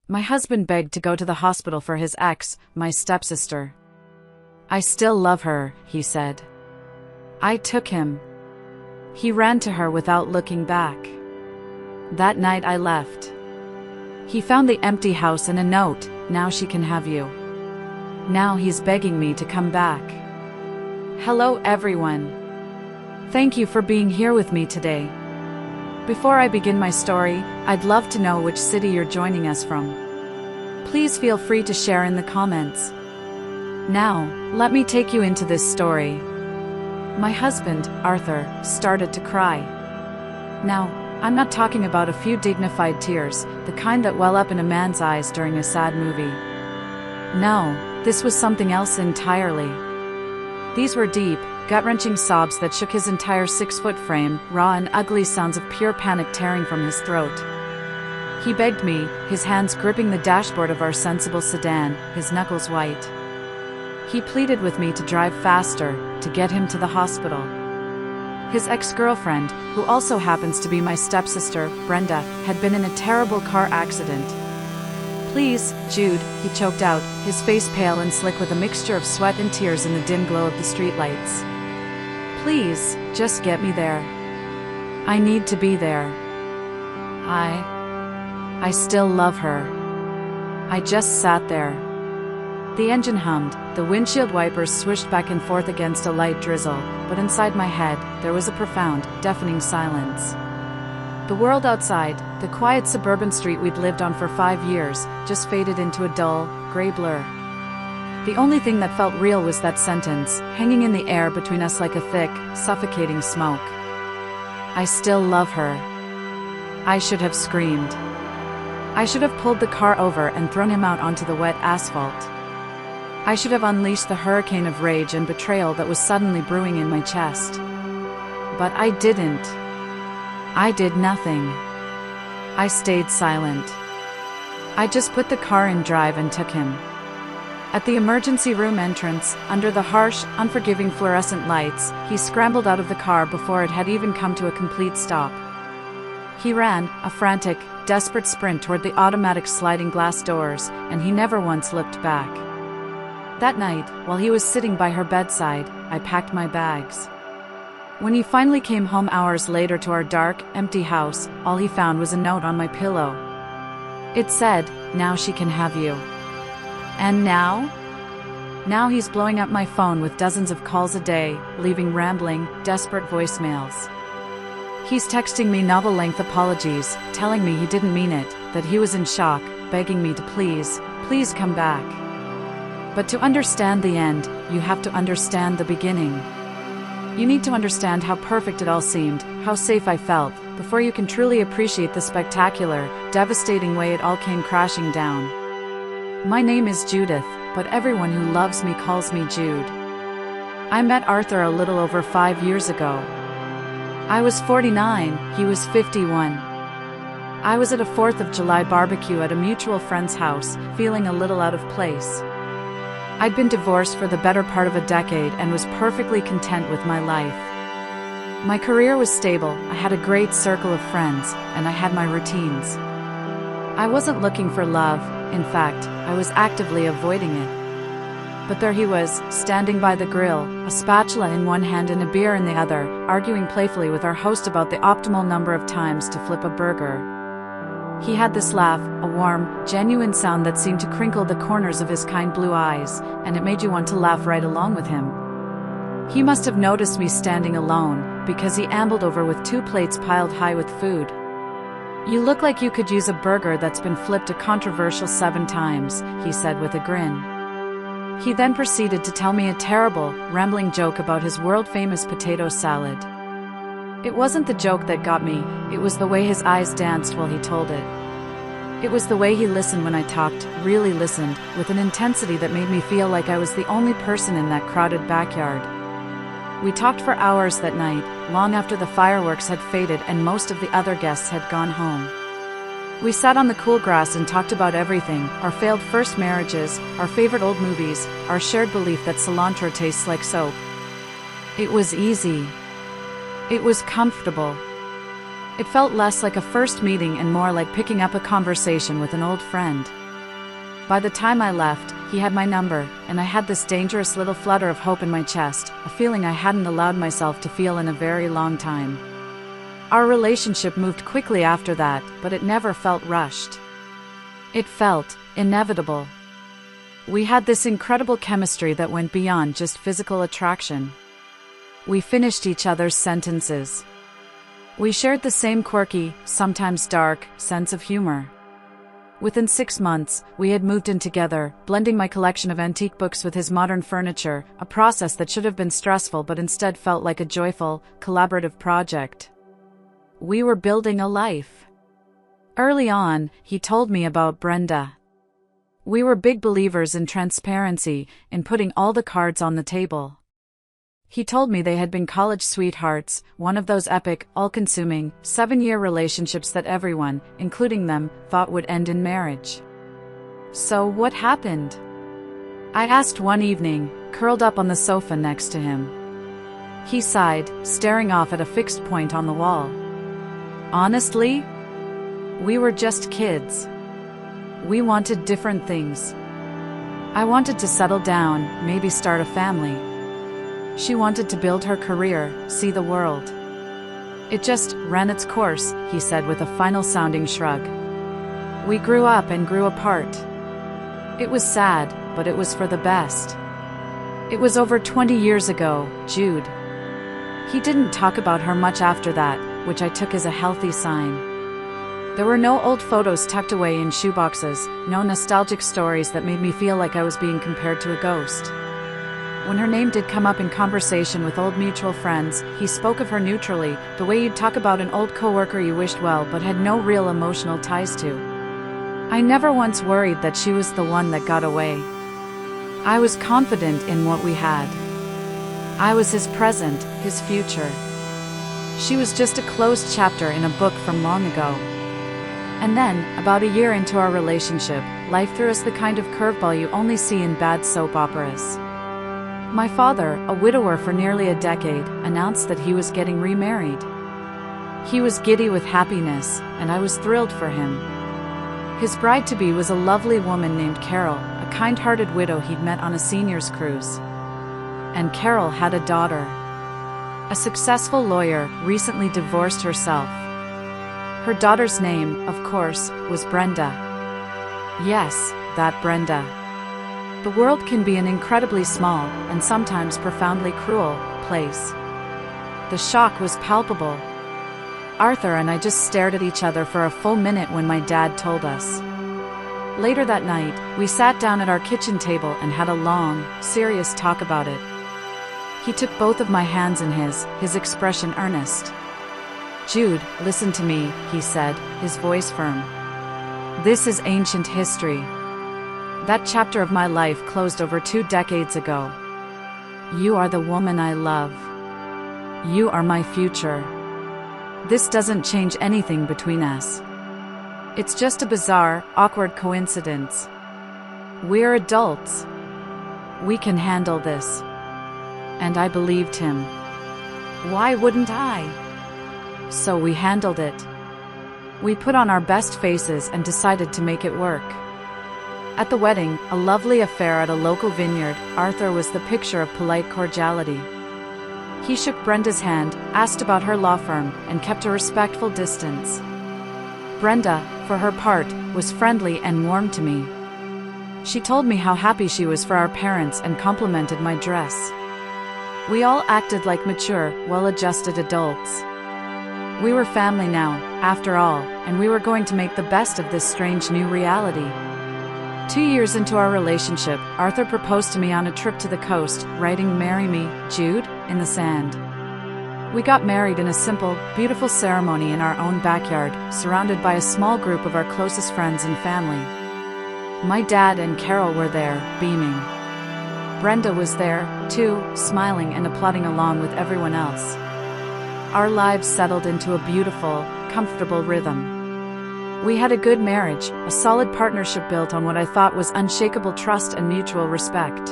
My husband begged to go to the hospital for his ex, my stepsister. I still love her, he said. I took him. He ran to her without looking back. That night I left. He found the empty house and a note, "Now she can have you." Now he's begging me to come back. Hello everyone. Thank you for being here with me today. Before I begin my story, I'd love to know which city you're joining us from. Please feel free to share in the comments. Now, let me take you into this story. My husband, Arthur, started to cry. Now, I'm not talking about a few dignified tears, the kind that well up in a man's eyes during a sad movie. No, this was something else entirely. These were deep, gut-wrenching sobs that shook his entire 6-foot frame, raw and ugly sounds of pure panic tearing from his throat. He begged me, his hands gripping the dashboard of our sensible sedan, his knuckles white. He pleaded with me to drive faster, to get him to the hospital. His ex-girlfriend, who also happens to be my stepsister, Brenda, had been in a terrible car accident. "Please, Jude," he choked out, his face pale and slick with a mixture of sweat and tears in the dim glow of the streetlights. "Please, just get me there. I need to be there. I still love her." I just sat there. The engine hummed, the windshield wipers swished back and forth against a light drizzle, but inside my head, there was a profound, deafening silence. The world outside, the quiet suburban street we'd lived on for 5 years, just faded into a dull, gray blur. The only thing that felt real was that sentence, hanging in the air between us like a thick, suffocating smoke. I still love her. I should have screamed. I should have pulled the car over and thrown him out onto the wet asphalt. I should have unleashed the hurricane of rage and betrayal that was suddenly brewing in my chest. But I didn't. I did nothing. I stayed silent. I just put the car in drive and took him. At the emergency room entrance, under the harsh, unforgiving fluorescent lights, he scrambled out of the car before it had even come to a complete stop. He ran, a frantic, desperate sprint toward the automatic sliding glass doors, and he never once looked back. That night, while he was sitting by her bedside, I packed my bags. When he finally came home hours later to our dark, empty house, all he found was a note on my pillow. It said, "Now she can have you." And now? Now he's blowing up my phone with dozens of calls a day, leaving rambling, desperate voicemails. He's texting me novel-length apologies, telling me he didn't mean it, that he was in shock, begging me to please come back. But to understand the end, you have to understand the beginning. You need to understand how perfect it all seemed, how safe I felt, before you can truly appreciate the spectacular, devastating way it all came crashing down. My name is Judith, but everyone who loves me calls me Jude. I met Arthur a little over 5 years ago. I was 49, he was 51. I was at a 4th of July barbecue at a mutual friend's house, feeling a little out of place. I'd been divorced for the better part of a decade and was perfectly content with my life. My career was stable, I had a great circle of friends, and I had my routines. I wasn't looking for love, in fact, I was actively avoiding it. But there he was, standing by the grill, a spatula in one hand and a beer in the other, arguing playfully with our host about the optimal number of times to flip a burger. He had this laugh, a warm, genuine sound that seemed to crinkle the corners of his kind blue eyes, and it made you want to laugh right along with him. He must have noticed me standing alone, because he ambled over with 2 plates piled high with food. "You look like you could use a burger that's been flipped a controversial 7 times, he said with a grin. He then proceeded to tell me a terrible, rambling joke about his world-famous potato salad. It wasn't the joke that got me, it was the way his eyes danced while he told it. It was the way he listened when I talked, really listened, with an intensity that made me feel like I was the only person in that crowded backyard. We talked for hours that night, long after the fireworks had faded and most of the other guests had gone home. We sat on the cool grass and talked about everything, our failed first marriages, our favorite old movies, our shared belief that cilantro tastes like soap. It was easy. It was comfortable. It felt less like a first meeting and more like picking up a conversation with an old friend. By the time I left, he had my number, and I had this dangerous little flutter of hope in my chest, a feeling I hadn't allowed myself to feel in a very long time. Our relationship moved quickly after that, but it never felt rushed. It felt inevitable. We had this incredible chemistry that went beyond just physical attraction. We finished each other's sentences. We shared the same quirky, sometimes dark, sense of humor. Within 6 months, we had moved in together, blending my collection of antique books with his modern furniture, a process that should have been stressful but instead felt like a joyful, collaborative project. We were building a life. Early on, he told me about Brenda. We were big believers in transparency, in putting all the cards on the table. He told me they had been college sweethearts, one of those epic, all-consuming, 7-year relationships that everyone, including them, thought would end in marriage. So what happened? I asked one evening, curled up on the sofa next to him. He sighed, staring off at a fixed point on the wall. Honestly, we were just kids. We wanted different things. I wanted to settle down, maybe start a family. She wanted to build her career, see the world. It just ran its course, he said with a final-sounding shrug. We grew up and grew apart. It was sad, but it was for the best. It was over 20 years ago, Jude. He didn't talk about her much after that, which I took as a healthy sign. There were no old photos tucked away in shoeboxes, no nostalgic stories that made me feel like I was being compared to a ghost. When her name did come up in conversation with old mutual friends, he spoke of her neutrally, the way you'd talk about an old coworker you wished well but had no real emotional ties to. I never once worried that she was the one that got away. I was confident in what we had. I was his present, his future. She was just a closed chapter in a book from long ago. And then, about a year into our relationship, life threw us the kind of curveball you only see in bad soap operas. My father, a widower for nearly a decade, announced that he was getting remarried. He was giddy with happiness, and I was thrilled for him. His bride-to-be was a lovely woman named Carol, a kind-hearted widow he'd met on a seniors cruise. And Carol had a daughter. A successful lawyer, recently divorced herself. Her daughter's name, of course, was Brenda. Yes, that Brenda. The world can be an incredibly small, and sometimes profoundly cruel, place. The shock was palpable. Arthur and I just stared at each other for a full minute when my dad told us. Later that night, we sat down at our kitchen table and had a long, serious talk about it. He took both of my hands in his expression earnest. Jude, listen to me, he said, his voice firm. This is ancient history. That chapter of my life closed over 2 decades ago. You are the woman I love. You are my future. This doesn't change anything between us. It's just a bizarre, awkward coincidence. We're adults. We can handle this. And I believed him. Why wouldn't I? So we handled it. We put on our best faces and decided to make it work. At the wedding, a lovely affair at a local vineyard, Arthur was the picture of polite cordiality. He shook Brenda's hand, asked about her law firm, and kept a respectful distance. Brenda, for her part, was friendly and warm to me. She told me how happy she was for our parents and complimented my dress. We all acted like mature, well-adjusted adults. We were family now, after all, and we were going to make the best of this strange new reality. 2 years into our relationship, Arthur proposed to me on a trip to the coast, writing "Marry me, Jude" in the sand. We got married in a simple, beautiful ceremony in our own backyard, surrounded by a small group of our closest friends and family. My dad and Carol were there, beaming. Brenda was there, too, smiling and applauding along with everyone else. Our lives settled into a beautiful, comfortable rhythm. We had a good marriage, a solid partnership built on what I thought was unshakable trust and mutual respect.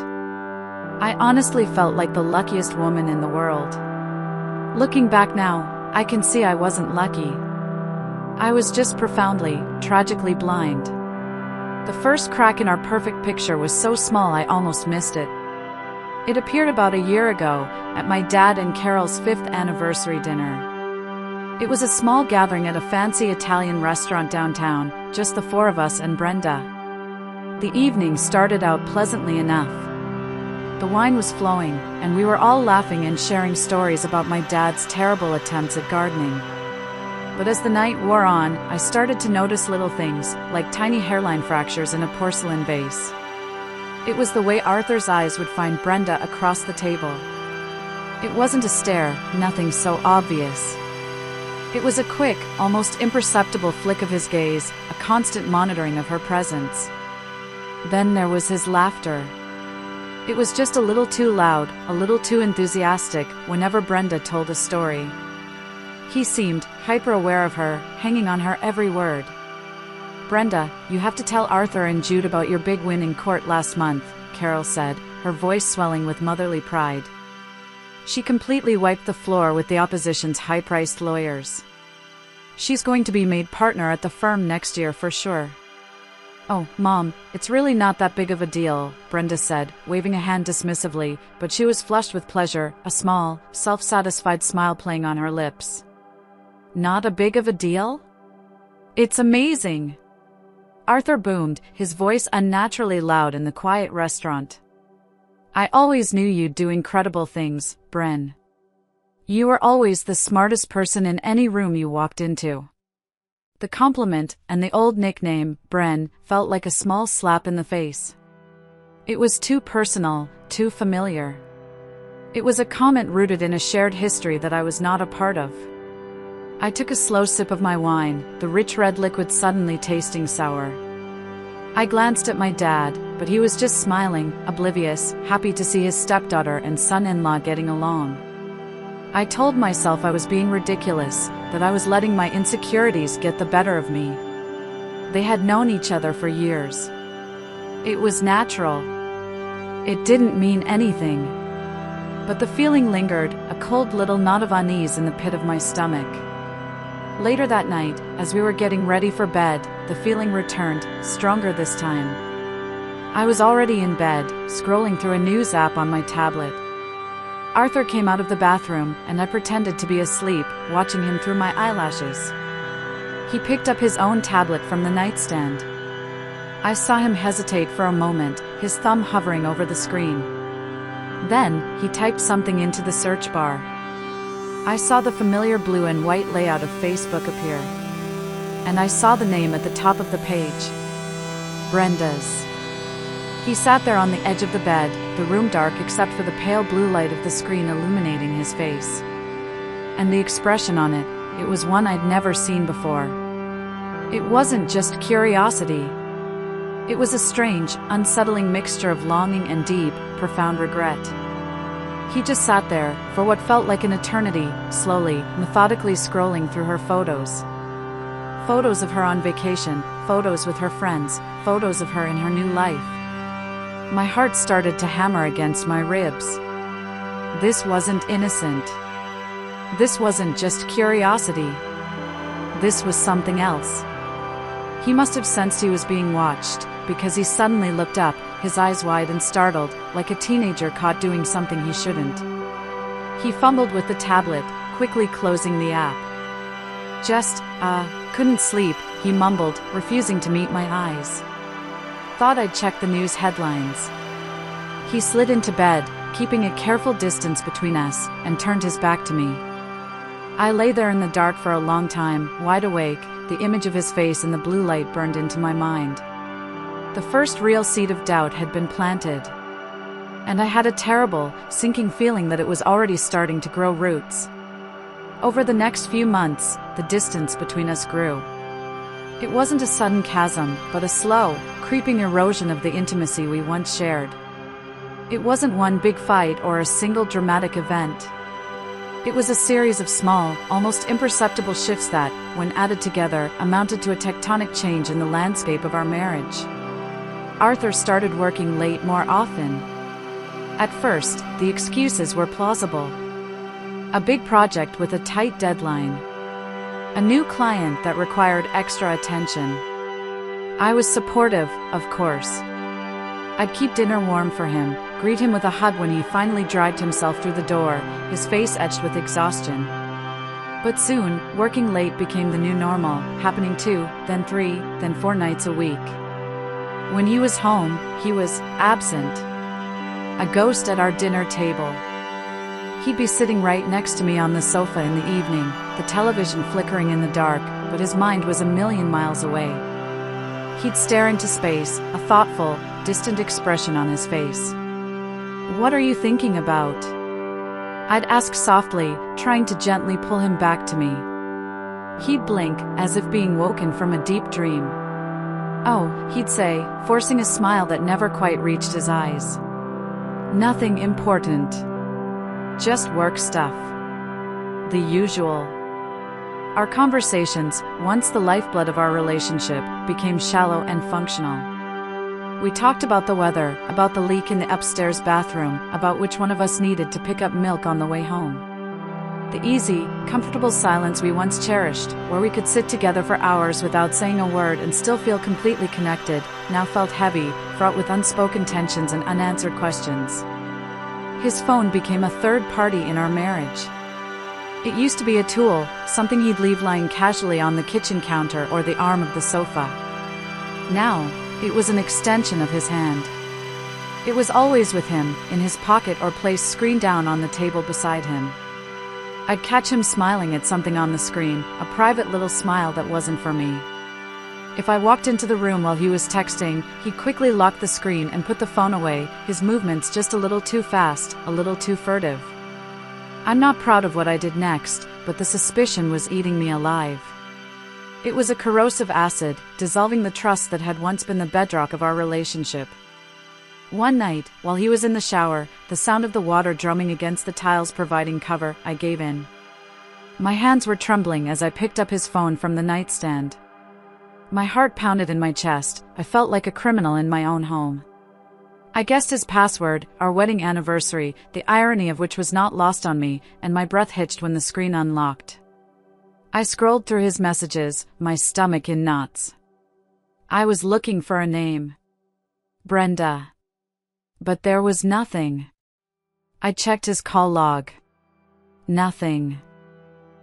I honestly felt like the luckiest woman in the world. Looking back now, I can see I wasn't lucky. I was just profoundly, tragically blind. The first crack in our perfect picture was so small I almost missed it. It appeared about a year ago, at my dad and Carol's 5th anniversary dinner. It was a small gathering at a fancy Italian restaurant downtown, just the 4 of us and Brenda. The evening started out pleasantly enough. The wine was flowing, and we were all laughing and sharing stories about my dad's terrible attempts at gardening. But as the night wore on, I started to notice little things, like tiny hairline fractures in a porcelain vase. It was the way Arthur's eyes would find Brenda across the table. It wasn't a stare, nothing so obvious. It was a quick, almost imperceptible flick of his gaze, a constant monitoring of her presence. Then there was his laughter. It was just a little too loud, a little too enthusiastic, whenever Brenda told a story. He seemed hyper-aware of her, hanging on her every word. "Brenda, you have to tell Arthur and Jude about your big win in court last month," Carol said, her voice swelling with motherly pride. She completely wiped the floor with the opposition's high-priced lawyers. "She's going to be made partner at the firm next year for sure." "Oh, Mom, it's really not that big of a deal," Brenda said, waving a hand dismissively, but she was flushed with pleasure, a small, self-satisfied smile playing on her lips. "Not a big of a deal? It's amazing!" Arthur boomed, his voice unnaturally loud in the quiet restaurant. "I always knew you'd do incredible things, Bren. You were always the smartest person in any room you walked into." The compliment, and the old nickname, Bren, felt like a small slap in the face. It was too personal, too familiar. It was a comment rooted in a shared history that I was not a part of. I took a slow sip of my wine, the rich red liquid suddenly tasting sour. I glanced at my dad, but he was just smiling, oblivious, happy to see his stepdaughter and son-in-law getting along. I told myself I was being ridiculous, that I was letting my insecurities get the better of me. They had known each other for years. It was natural. It didn't mean anything. But the feeling lingered, a cold little knot of unease in the pit of my stomach. Later that night, as we were getting ready for bed, the feeling returned, stronger this time. I was already in bed, scrolling through a news app on my tablet. Arthur came out of the bathroom, and I pretended to be asleep, watching him through my eyelashes. He picked up his own tablet from the nightstand. I saw him hesitate for a moment, his thumb hovering over the screen. Then, he typed something into the search bar. I saw the familiar blue and white layout of Facebook appear. And I saw the name at the top of the page. Brenda's. He sat there on the edge of the bed, the room dark except for the pale blue light of the screen illuminating his face. And the expression on it, it was one I'd never seen before. It wasn't just curiosity. It was a strange, unsettling mixture of longing and deep, profound regret. He just sat there, for what felt like an eternity, slowly, methodically scrolling through her photos. Photos of her on vacation, photos with her friends, photos of her in her new life. My heart started to hammer against my ribs. This wasn't innocent. This wasn't just curiosity. This was something else. He must have sensed he was being watched, because he suddenly looked up, his eyes wide and startled, like a teenager caught doing something he shouldn't. He fumbled with the tablet, quickly closing the app. Couldn't sleep, he mumbled, refusing to meet my eyes. Thought I'd check the news headlines. He slid into bed, keeping a careful distance between us, and turned his back to me. I lay there in the dark for a long time, wide awake, the image of his face in the blue light burned into my mind. The first real seed of doubt had been planted. And I had a terrible, sinking feeling that it was already starting to grow roots. Over the next few months, the distance between us grew. It wasn't a sudden chasm, but a slow, creeping erosion of the intimacy we once shared. It wasn't one big fight or a single dramatic event. It was a series of small, almost imperceptible shifts that, when added together, amounted to a tectonic change in the landscape of our marriage. Arthur started working late more often. At first, the excuses were plausible. A big project with a tight deadline. A new client that required extra attention. I was supportive, of course. I'd keep dinner warm for him, greet him with a hug when he finally dragged himself through the door, his face etched with exhaustion. But soon, working late became the new normal, happening 2, then 3, then 4 nights a week. When he was home, he was absent. A ghost at our dinner table. He'd be sitting right next to me on the sofa in the evening, the television flickering in the dark, but his mind was a million miles away. He'd stare into space, a thoughtful, distant expression on his face. "What are you thinking about?" I'd ask softly, trying to gently pull him back to me. He'd blink, as if being woken from a deep dream. "Oh," he'd say, forcing a smile that never quite reached his eyes. "Nothing important. Just work stuff. The usual." Our conversations, once the lifeblood of our relationship, became shallow and functional. We talked about the weather, about the leak in the upstairs bathroom, about which one of us needed to pick up milk on the way home. The easy, comfortable silence we once cherished, where we could sit together for hours without saying a word and still feel completely connected, now felt heavy, fraught with unspoken tensions and unanswered questions. His phone became a third party in our marriage. It used to be a tool, something he'd leave lying casually on the kitchen counter or the arm of the sofa. Now, it was an extension of his hand. It was always with him, in his pocket or placed screen down on the table beside him. I'd catch him smiling at something on the screen, a private little smile that wasn't for me. If I walked into the room while he was texting, he'd quickly lock the screen and put the phone away, his movements just a little too fast, a little too furtive. I'm not proud of what I did next, but the suspicion was eating me alive. It was a corrosive acid, dissolving the trust that had once been the bedrock of our relationship. One night, while he was in the shower, the sound of the water drumming against the tiles providing cover, I gave in. My hands were trembling as I picked up his phone from the nightstand. My heart pounded in my chest. I felt like a criminal in my own home. I guessed his password, our wedding anniversary, the irony of which was not lost on me, and my breath hitched when the screen unlocked. I scrolled through his messages, my stomach in knots. I was looking for a name. Brenda. But there was nothing. I checked his call log. Nothing.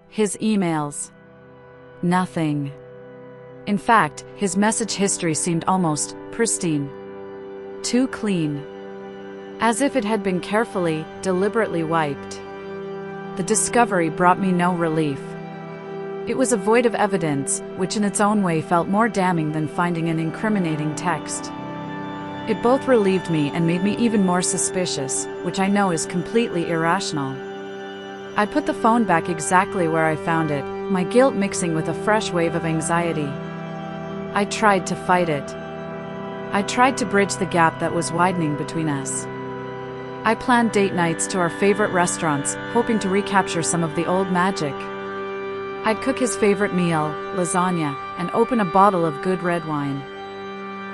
His emails. Nothing. In fact, his message history seemed almost pristine. Too clean. As if it had been carefully, deliberately wiped. The discovery brought me no relief. It was a void of evidence, which in its own way felt more damning than finding an incriminating text. It both relieved me and made me even more suspicious, which I know is completely irrational. I put the phone back exactly where I found it, my guilt mixing with a fresh wave of anxiety. I tried to fight it. I tried to bridge the gap that was widening between us. I planned date nights to our favorite restaurants, hoping to recapture some of the old magic. I'd cook his favorite meal, lasagna, and open a bottle of good red wine.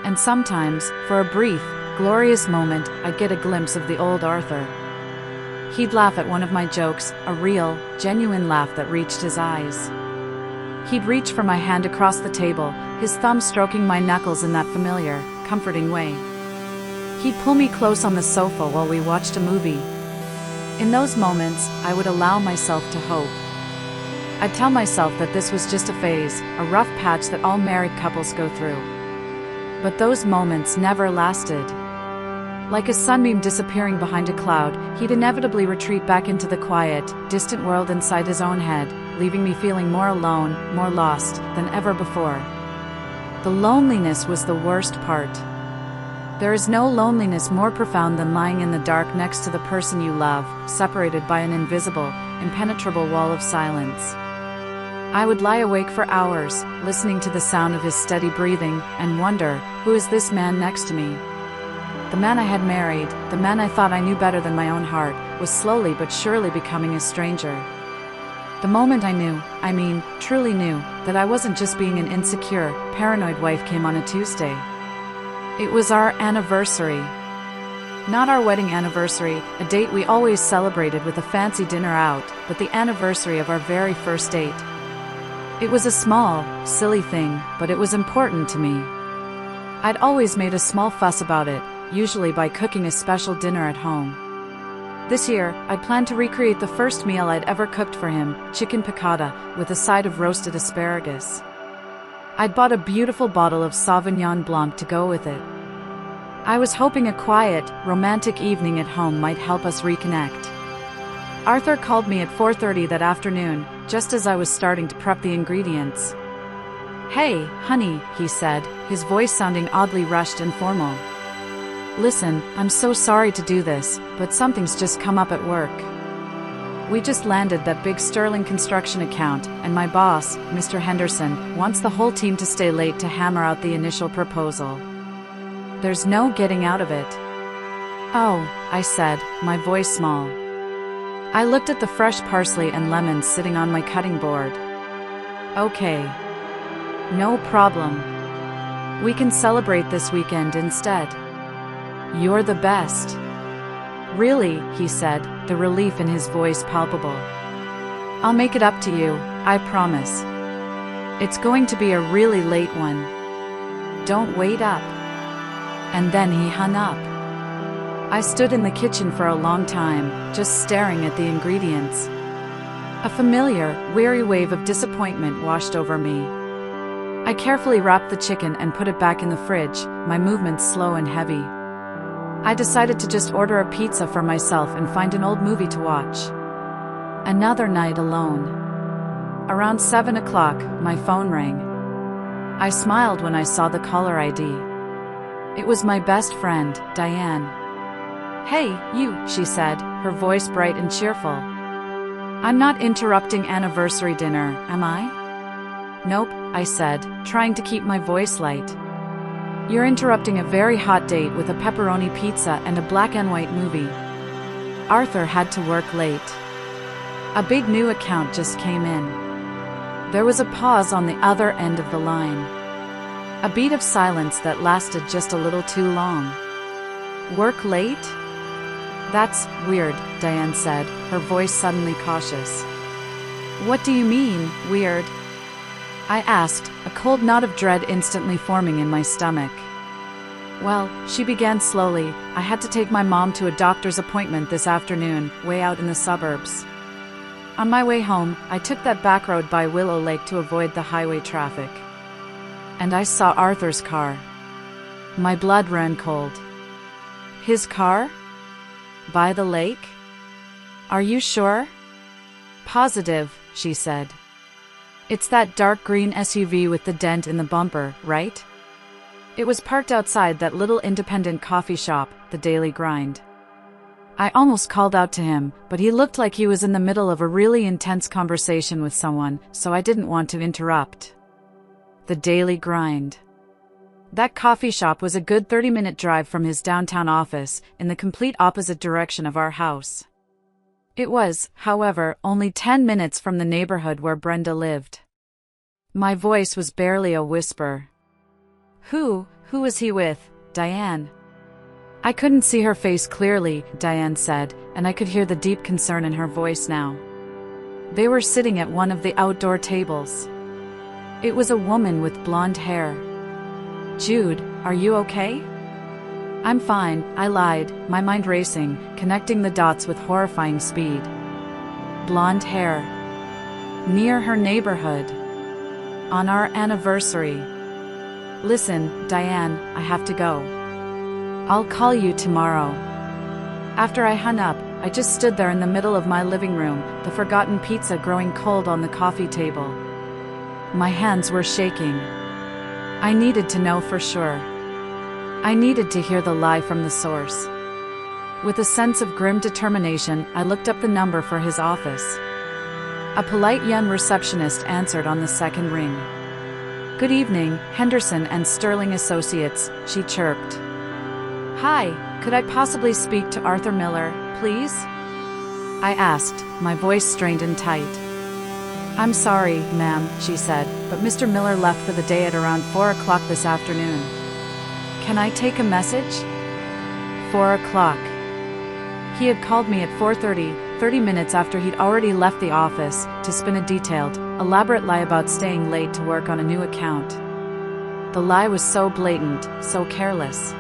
And sometimes, for a brief, glorious moment, I'd get a glimpse of the old Arthur. He'd laugh at one of my jokes, a real, genuine laugh that reached his eyes. He'd reach for my hand across the table, his thumb stroking my knuckles in that familiar, comforting way. He'd pull me close on the sofa while we watched a movie. In those moments, I would allow myself to hope. I'd tell myself that this was just a phase, a rough patch that all married couples go through. But those moments never lasted. Like a sunbeam disappearing behind a cloud, he'd inevitably retreat back into the quiet, distant world inside his own head, leaving me feeling more alone, more lost, than ever before. The loneliness was the worst part. There is no loneliness more profound than lying in the dark next to the person you love, separated by an invisible, impenetrable wall of silence. I would lie awake for hours, listening to the sound of his steady breathing, and wonder, who is this man next to me? The man I had married, the man I thought I knew better than my own heart, was slowly but surely becoming a stranger. The moment I knew, truly knew, that I wasn't just being an insecure, paranoid wife came on a Tuesday. It was our anniversary. Not our wedding anniversary, a date we always celebrated with a fancy dinner out, but the anniversary of our very first date. It was a small, silly thing, but it was important to me. I'd always made a small fuss about it, usually by cooking a special dinner at home. This year, I'd planned to recreate the first meal I'd ever cooked for him, chicken piccata, with a side of roasted asparagus. I'd bought a beautiful bottle of Sauvignon Blanc to go with it. I was hoping a quiet, romantic evening at home might help us reconnect. Arthur called me at 4:30 that afternoon, just as I was starting to prep the ingredients. "Hey, honey," he said, his voice sounding oddly rushed and formal. "Listen, I'm so sorry to do this, but something's just come up at work. We just landed that big Sterling construction account, and my boss, Mr. Henderson, wants the whole team to stay late to hammer out the initial proposal. There's no getting out of it." "Oh," I said, my voice small. I looked at the fresh parsley and lemons sitting on my cutting board. "Okay. No problem. We can celebrate this weekend instead." "You're the best." "Really," he said, the relief in his voice palpable. "I'll make it up to you, I promise. It's going to be a really late one. Don't wait up." And then he hung up. I stood in the kitchen for a long time, just staring at the ingredients. A familiar, weary wave of disappointment washed over me. I carefully wrapped the chicken and put it back in the fridge, my movements slow and heavy. I decided to just order a pizza for myself and find an old movie to watch. Another night alone. Around 7 o'clock, my phone rang. I smiled when I saw the caller ID. It was my best friend, Diane. "Hey, you," she said, her voice bright and cheerful. "I'm not interrupting anniversary dinner, am I?" "Nope," I said, trying to keep my voice light. "You're interrupting a very hot date with a pepperoni pizza and a black and white movie." Arthur had to work late. A big new account just came in. There was a pause on the other end of the line. A beat of silence that lasted just a little too long. "Work late?" "That's weird," Diane said, her voice suddenly cautious. "What do you mean, weird?" I asked, a cold knot of dread instantly forming in my stomach. "Well," she began slowly, "I had to take my mom to a doctor's appointment this afternoon, way out in the suburbs. On my way home, I took that back road by Willow Lake to avoid the highway traffic. And I saw Arthur's car. My blood ran cold. His car? By the lake? Are you sure?" "Positive," she said. "It's that dark green SUV with the dent in the bumper, right? It was parked outside that little independent coffee shop, the Daily Grind." I almost called out to him, but he looked like he was in the middle of a really intense conversation with someone, so I didn't want to interrupt. The Daily Grind. That coffee shop was a good 30-minute drive from his downtown office, in the complete opposite direction of our house. It was, however, only 10 minutes from the neighborhood where Brenda lived. My voice was barely a whisper. Who was he with, Diane?" "I couldn't see her face clearly," Diane said, and I could hear the deep concern in her voice now. "They were sitting at one of the outdoor tables. It was a woman with blonde hair." "Jude, are you okay?" "I'm fine," I lied, my mind racing, connecting the dots with horrifying speed. Blonde hair. Near her neighborhood. On our anniversary. "Listen, Diane, I have to go. I'll call you tomorrow." After I hung up, I just stood there in the middle of my living room, the forgotten pizza growing cold on the coffee table. My hands were shaking. I needed to know for sure. I needed to hear the lie from the source. With a sense of grim determination, I looked up the number for his office. A polite young receptionist answered on the second ring. "Good evening, Henderson and Sterling Associates," she chirped. "Hi, could I possibly speak to Arthur Miller, please?" I asked, my voice strained and tight. "I'm sorry, ma'am," she said, "but Mr. Miller left for the day at around 4 o'clock this afternoon. Can I take a message?" 4 o'clock. He had called me at 4:30, 30 minutes after he'd already left the office, to spin a detailed, elaborate lie about staying late to work on a new account. The lie was so blatant, so careless.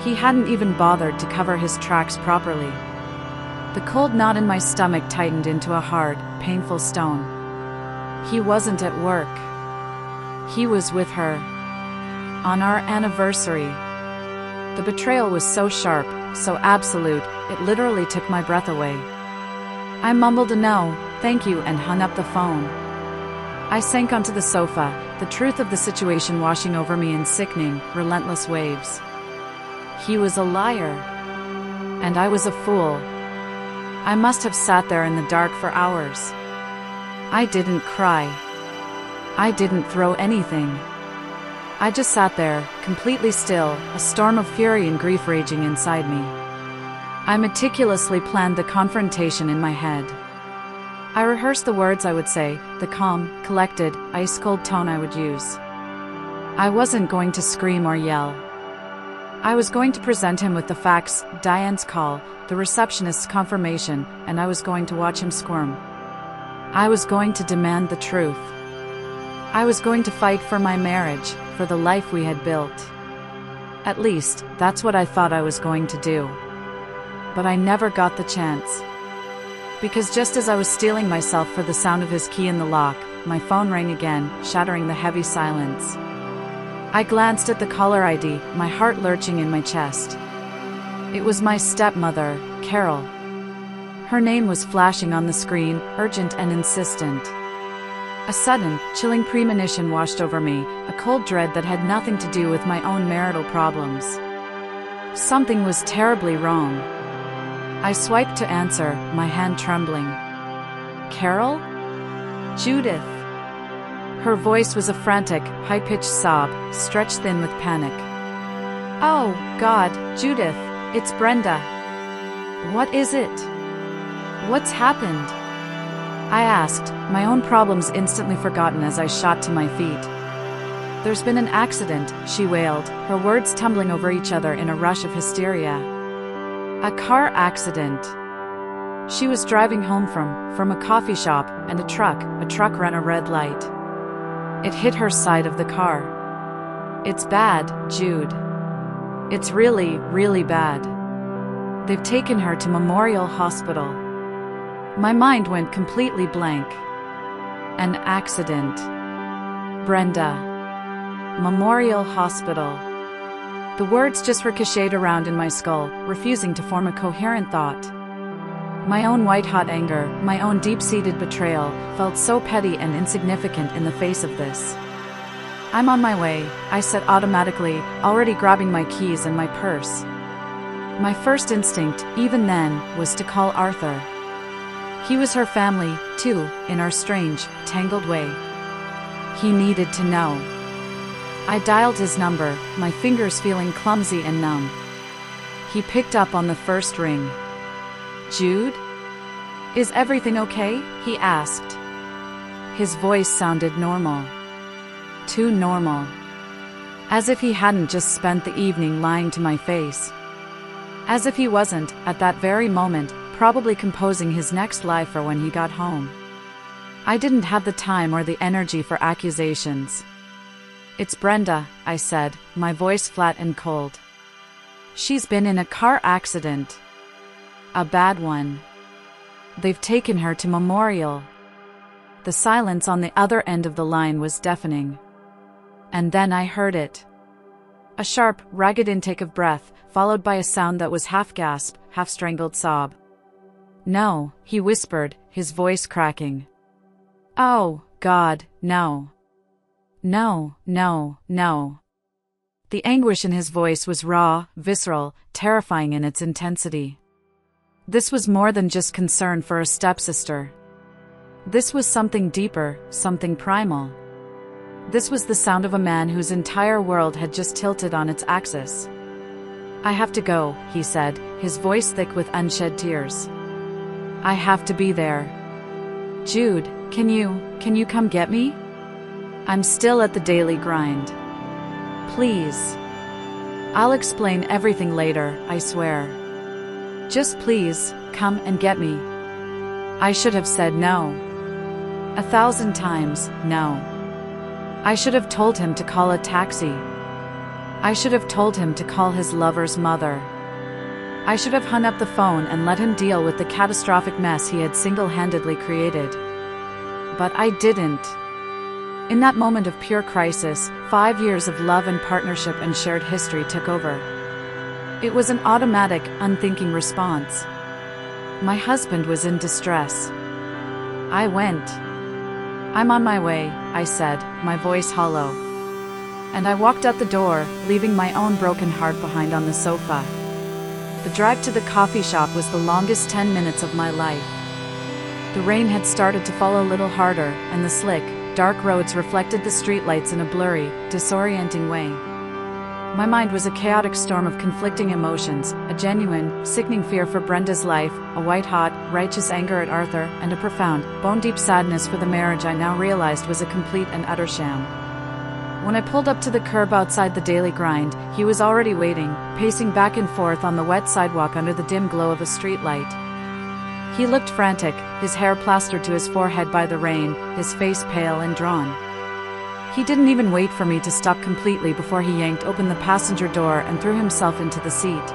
He hadn't even bothered to cover his tracks properly. The cold knot in my stomach tightened into a hard, painful stone. He wasn't at work. He was with her. On our anniversary. The betrayal was so sharp, so absolute, it literally took my breath away. I mumbled a no, thank you, and hung up the phone. I sank onto the sofa, the truth of the situation washing over me in sickening, relentless waves. He was a liar. And I was a fool. I must have sat there in the dark for hours. I didn't cry. I didn't throw anything. I just sat there, completely still, a storm of fury and grief raging inside me. I meticulously planned the confrontation in my head. I rehearsed the words I would say, the calm, collected, ice-cold tone I would use. I wasn't going to scream or yell. I was going to present him with the facts, Diane's call, the receptionist's confirmation, and I was going to watch him squirm. I was going to demand the truth. I was going to fight for my marriage, for the life we had built. At least, that's what I thought I was going to do. But I never got the chance. Because just as I was steeling myself for the sound of his key in the lock, my phone rang again, shattering the heavy silence. I glanced at the caller ID, my heart lurching in my chest. It was my stepmother, Carol. Her name was flashing on the screen, urgent and insistent. A sudden, chilling premonition washed over me, a cold dread that had nothing to do with my own marital problems. Something was terribly wrong. I swiped to answer, my hand trembling. Carol? Judith. Her voice was a frantic, high-pitched sob, stretched thin with panic. Oh, God, Judith, it's Brenda. What is it? What's happened? I asked, my own problems instantly forgotten as I shot to my feet. There's been an accident, she wailed, her words tumbling over each other in a rush of hysteria. A car accident. She was driving home from a coffee shop, and a truck ran a red light. It hit her side of the car. It's bad, Jude. It's really, really bad. They've taken her to Memorial Hospital. My mind went completely blank. An accident. Brenda. Memorial Hospital. The words just ricocheted around in my skull, refusing to form a coherent thought. My own white-hot anger, my own deep-seated betrayal, felt so petty and insignificant in the face of this. I'm on my way, I said automatically, already grabbing my keys and my purse. My first instinct, even then, was to call Arthur. He was her family, too, in our strange, tangled way. He needed to know. I dialed his number, my fingers feeling clumsy and numb. He picked up on the first ring. Jude? Is everything okay? He asked. His voice sounded normal. Too normal. As if he hadn't just spent the evening lying to my face. As if he wasn't, at that very moment, probably composing his next lie for when he got home. I didn't have the time or the energy for accusations. It's Brenda, I said, my voice flat and cold. She's been in a car accident. A bad one. They've taken her to Memorial. The silence on the other end of the line was deafening. And then I heard it. A sharp, ragged intake of breath, followed by a sound that was half gasp, half strangled sob. No, he whispered, his voice cracking. Oh, God, no. No, no, no. The anguish in his voice was raw, visceral, terrifying in its intensity. This was more than just concern for a stepsister. This was something deeper, something primal. This was the sound of a man whose entire world had just tilted on its axis. I have to go, he said, his voice thick with unshed tears. I have to be there. Jude, can you come get me? I'm still at the daily grind. Please. I'll explain everything later, I swear. Just please, come and get me. I should have said no. 1,000 times, no. I should have told him to call a taxi. I should have told him to call his lover's mother. I should have hung up the phone and let him deal with the catastrophic mess he had single-handedly created. But I didn't. In that moment of pure crisis, 5 years of love and partnership and shared history took over. It was an automatic, unthinking response. My husband was in distress. I went. "I'm on my way," I said, my voice hollow. And I walked out the door, leaving my own broken heart behind on the sofa. The drive to the coffee shop was the longest 10 minutes of my life. The rain had started to fall a little harder, and the slick, dark roads reflected the streetlights in a blurry, disorienting way. My mind was a chaotic storm of conflicting emotions, a genuine, sickening fear for Brenda's life, a white-hot, righteous anger at Arthur, and a profound, bone-deep sadness for the marriage I now realized was a complete and utter sham. When I pulled up to the curb outside the Daily Grind, he was already waiting, pacing back and forth on the wet sidewalk under the dim glow of a streetlight. He looked frantic, his hair plastered to his forehead by the rain, his face pale and drawn. He didn't even wait for me to stop completely before he yanked open the passenger door and threw himself into the seat.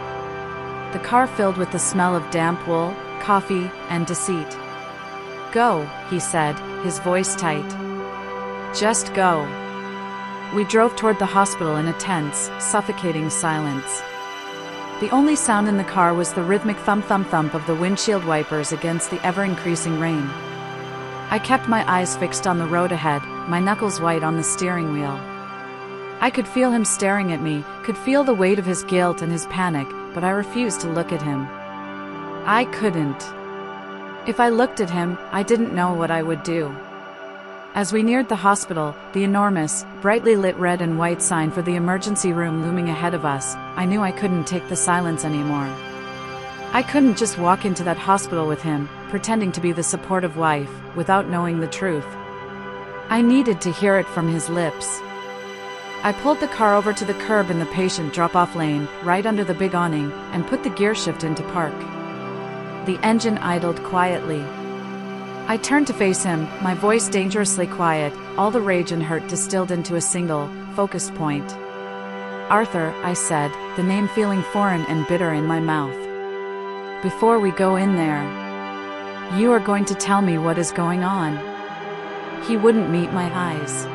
The car filled with the smell of damp wool, coffee, and deceit. "Go," he said, his voice tight. "Just go." We drove toward the hospital in a tense, suffocating silence. The only sound in the car was the rhythmic thump-thump-thump of the windshield wipers against the ever-increasing rain. I kept my eyes fixed on the road ahead, my knuckles white on the steering wheel. I could feel him staring at me, could feel the weight of his guilt and his panic, but I refused to look at him. I couldn't. If I looked at him, I didn't know what I would do. As we neared the hospital, the enormous, brightly lit red and white sign for the emergency room looming ahead of us, I knew I couldn't take the silence anymore. I couldn't just walk into that hospital with him, pretending to be the supportive wife, without knowing the truth. I needed to hear it from his lips. I pulled the car over to the curb in the patient drop-off lane, right under the big awning, and put the gear shift into park. The engine idled quietly. I turned to face him, my voice dangerously quiet, all the rage and hurt distilled into a single, focused point. "Arthur," I said, the name feeling foreign and bitter in my mouth. "Before we go in there, you are going to tell me what is going on." He wouldn't meet my eyes.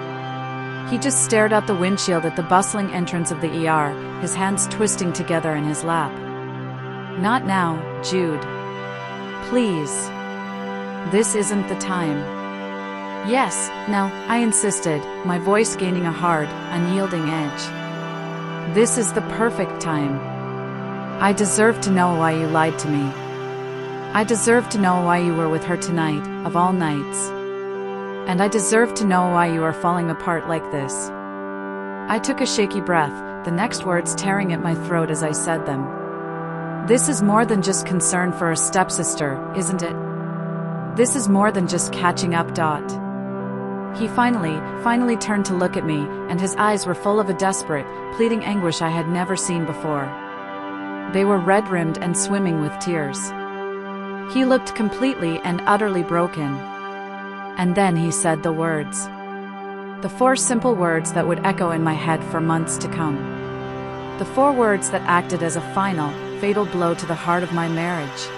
He just stared out the windshield at the bustling entrance of the ER, his hands twisting together in his lap. "Not now, Jude. Please. This isn't the time." "Yes, now," I insisted, my voice gaining a hard, unyielding edge. "This is the perfect time. I deserve to know why you lied to me. I deserve to know why you were with her tonight, of all nights. And I deserve to know why you are falling apart like this." I took a shaky breath, the next words tearing at my throat as I said them. "This is more than just concern for a stepsister, isn't it? This is more than just catching up. He finally turned to look at me, and his eyes were full of a desperate, pleading anguish I had never seen before. They were red-rimmed and swimming with tears. He looked completely and utterly broken. And then he said the words. The 4 simple words that would echo in my head for months to come. The 4 words that acted as a final, fatal blow to the heart of my marriage.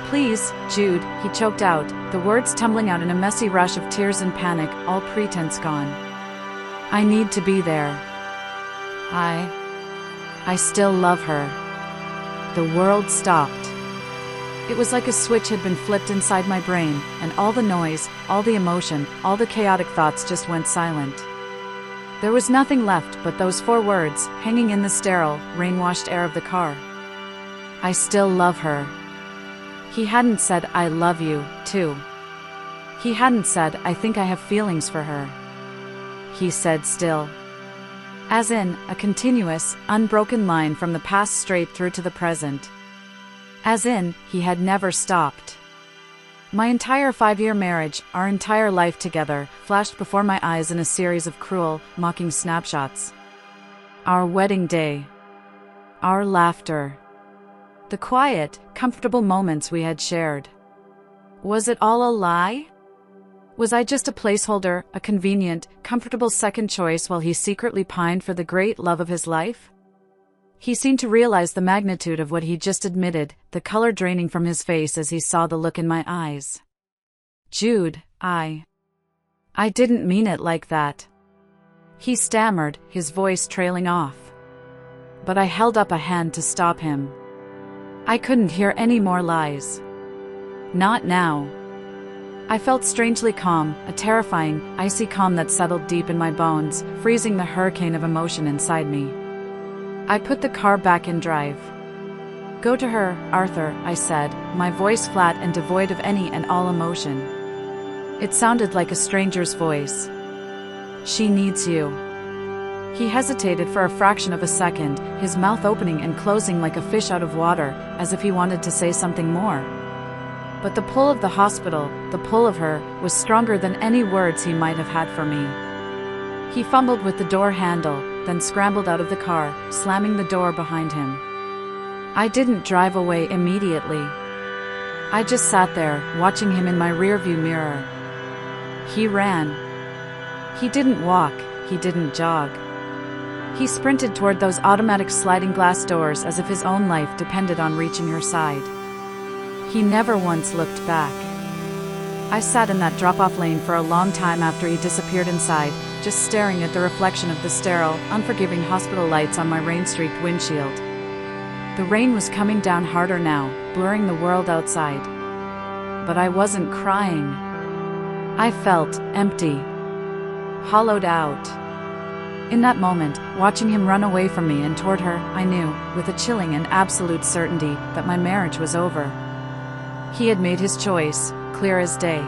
"Please, Jude," he choked out, the words tumbling out in a messy rush of tears and panic, all pretense gone. "I need to be there. I still love her." The world stopped. It was like a switch had been flipped inside my brain, and all the noise, all the emotion, all the chaotic thoughts just went silent. There was nothing left but those 4 words, hanging in the sterile, rain-washed air of the car. I still love her. He hadn't said, "I love you, too." He hadn't said, "I think I have feelings for her." He said still. As in, a continuous, unbroken line from the past straight through to the present. As in, he had never stopped. My entire 5-year marriage, our entire life together, flashed before my eyes in a series of cruel, mocking snapshots. Our wedding day. Our laughter. The quiet, comfortable moments we had shared. Was it all a lie? Was I just a placeholder, a convenient, comfortable second choice while he secretly pined for the great love of his life? He seemed to realize the magnitude of what he just admitted, the color draining from his face as he saw the look in my eyes. Jude, I didn't mean it like that. He stammered, his voice trailing off. But I held up a hand to stop him. I couldn't hear any more lies. Not now. I felt strangely calm, a terrifying, icy calm that settled deep in my bones, freezing the hurricane of emotion inside me. I put the car back in drive. Go to her, Arthur, I said, my voice flat and devoid of any and all emotion. It sounded like a stranger's voice. She needs you. He hesitated for a fraction of a second, his mouth opening and closing like a fish out of water, as if he wanted to say something more. But the pull of the hospital, the pull of her, was stronger than any words he might have had for me. He fumbled with the door handle, then scrambled out of the car, slamming the door behind him. I didn't drive away immediately. I just sat there, watching him in my rearview mirror. He ran. He didn't walk, he didn't jog. He sprinted toward those automatic sliding glass doors as if his own life depended on reaching her side. He never once looked back. I sat in that drop-off lane for a long time after he disappeared inside, just staring at the reflection of the sterile, unforgiving hospital lights on my rain-streaked windshield. The rain was coming down harder now, blurring the world outside. But I wasn't crying. I felt empty. Hollowed out. In that moment, watching him run away from me and toward her, I knew, with a chilling and absolute certainty, that my marriage was over. He had made his choice, clear as day.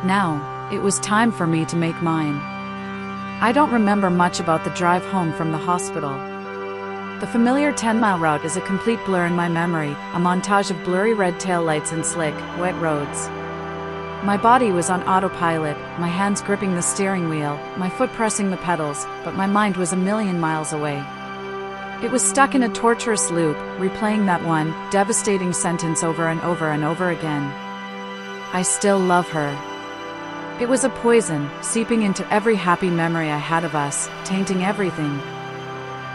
Now, it was time for me to make mine. I don't remember much about the drive home from the hospital. The familiar 10-mile route is a complete blur in my memory, a montage of blurry red taillights and slick, wet roads. My body was on autopilot, my hands gripping the steering wheel, my foot pressing the pedals, but my mind was a million miles away. It was stuck in a torturous loop, replaying that one devastating sentence over and over and over again. I still love her. It was a poison, seeping into every happy memory I had of us, tainting everything.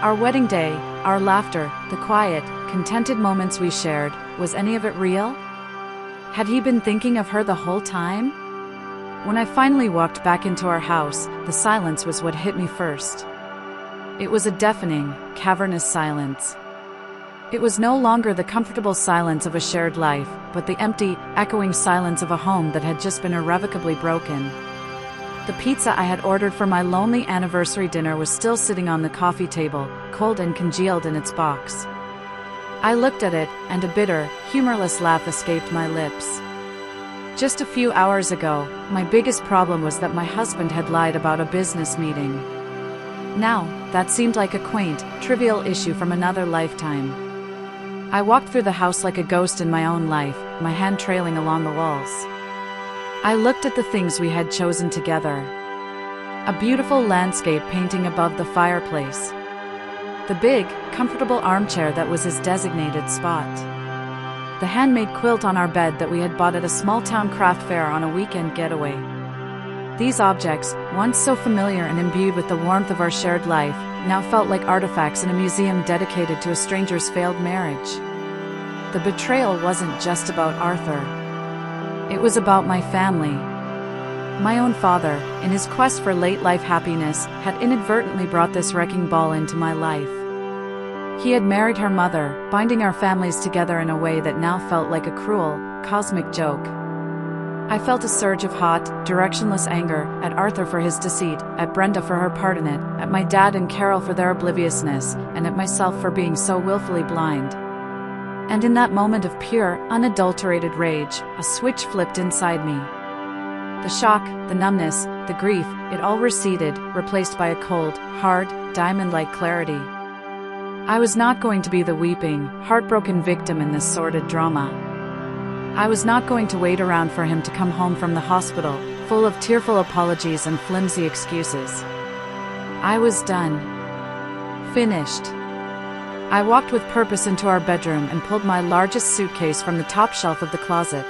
Our wedding day, our laughter, the quiet, contented moments we shared, was any of it real? Had he been thinking of her the whole time? When I finally walked back into our house, the silence was what hit me first. It was a deafening, cavernous silence. It was no longer the comfortable silence of a shared life, but the empty, echoing silence of a home that had just been irrevocably broken. The pizza I had ordered for my lonely anniversary dinner was still sitting on the coffee table, cold and congealed in its box. I looked at it, and a bitter, humorless laugh escaped my lips. Just a few hours ago, my biggest problem was that my husband had lied about a business meeting. Now, that seemed like a quaint, trivial issue from another lifetime. I walked through the house like a ghost in my own life, my hand trailing along the walls. I looked at the things we had chosen together. A beautiful landscape painting above the fireplace. The big, comfortable armchair that was his designated spot. The handmade quilt on our bed that we had bought at a small-town craft fair on a weekend getaway. These objects, once so familiar and imbued with the warmth of our shared life, now felt like artifacts in a museum dedicated to a stranger's failed marriage. The betrayal wasn't just about Arthur. It was about my family. My own father, in his quest for late-life happiness, had inadvertently brought this wrecking ball into my life. He had married her mother, binding our families together in a way that now felt like a cruel, cosmic joke. I felt a surge of hot, directionless anger, at Arthur for his deceit, at Brenda for her part in it, at my dad and Carol for their obliviousness, and at myself for being so willfully blind. And in that moment of pure, unadulterated rage, a switch flipped inside me. The shock, the numbness, the grief, it all receded, replaced by a cold, hard, diamond-like clarity. I was not going to be the weeping, heartbroken victim in this sordid drama. I was not going to wait around for him to come home from the hospital, full of tearful apologies and flimsy excuses. I was done. Finished. I walked with purpose into our bedroom and pulled my largest suitcase from the top shelf of the closet.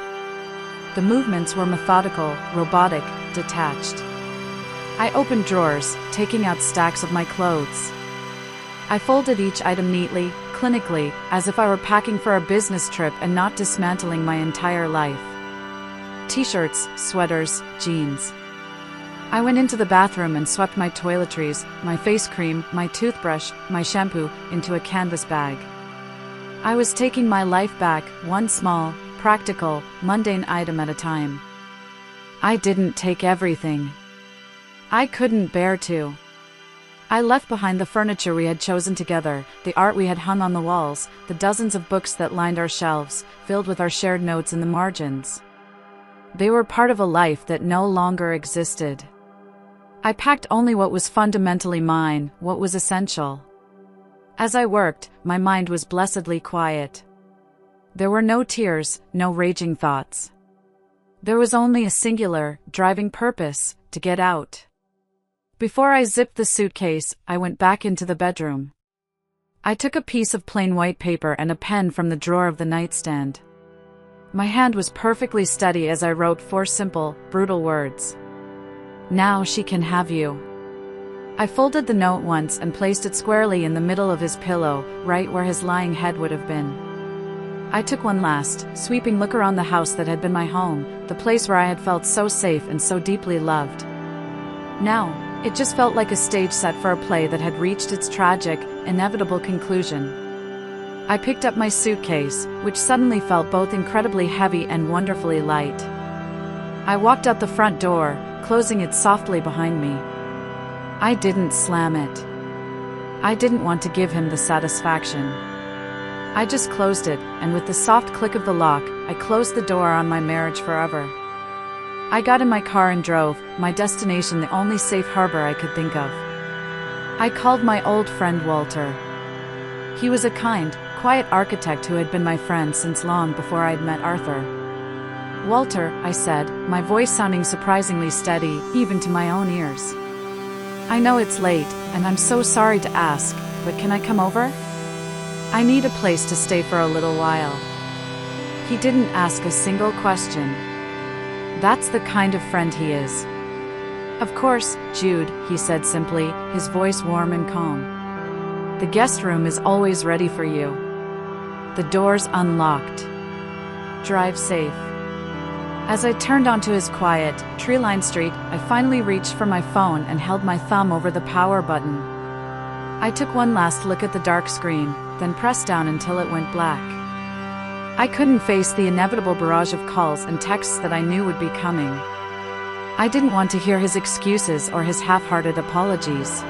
The movements were methodical, robotic, detached. I opened drawers, taking out stacks of my clothes. I folded each item neatly, clinically, as if I were packing for a business trip and not dismantling my entire life. T-shirts, sweaters, jeans. I went into the bathroom and swept my toiletries, my face cream, my toothbrush, my shampoo, into a canvas bag. I was taking my life back, one small, practical, mundane item at a time. I didn't take everything. I couldn't bear to. I left behind the furniture we had chosen together, the art we had hung on the walls, the dozens of books that lined our shelves, filled with our shared notes in the margins. They were part of a life that no longer existed. I packed only what was fundamentally mine, what was essential. As I worked, my mind was blessedly quiet. There were no tears, no raging thoughts. There was only a singular, driving purpose: to get out. Before I zipped the suitcase, I went back into the bedroom. I took a piece of plain white paper and a pen from the drawer of the nightstand. My hand was perfectly steady as I wrote 4 simple, brutal words. Now she can have you. I folded the note once and placed it squarely in the middle of his pillow, right where his lying head would have been. I took one last, sweeping look around the house that had been my home, the place where I had felt so safe and so deeply loved. Now, it just felt like a stage set for a play that had reached its tragic, inevitable conclusion. I picked up my suitcase, which suddenly felt both incredibly heavy and wonderfully light. I walked out the front door, closing it softly behind me. I didn't slam it. I didn't want to give him the satisfaction. I just closed it, and with the soft click of the lock, I closed the door on my marriage forever. I got in my car and drove, my destination the only safe harbor I could think of. I called my old friend Walter. He was a kind, quiet architect who had been my friend since long before I'd met Arthur. "Walter," I said, my voice sounding surprisingly steady, even to my own ears. "I know it's late, and I'm so sorry to ask, but can I come over? I need a place to stay for a little while." He didn't ask a single question. That's the kind of friend he is. "Of course, Jude," he said simply, his voice warm and calm. "The guest room is always ready for you. The door's unlocked. Drive safe." As I turned onto his quiet, tree-lined street, I finally reached for my phone and held my thumb over the power button. I took one last look at the dark screen, then pressed down until it went black. I couldn't face the inevitable barrage of calls and texts that I knew would be coming. I didn't want to hear his excuses or his half-hearted apologies.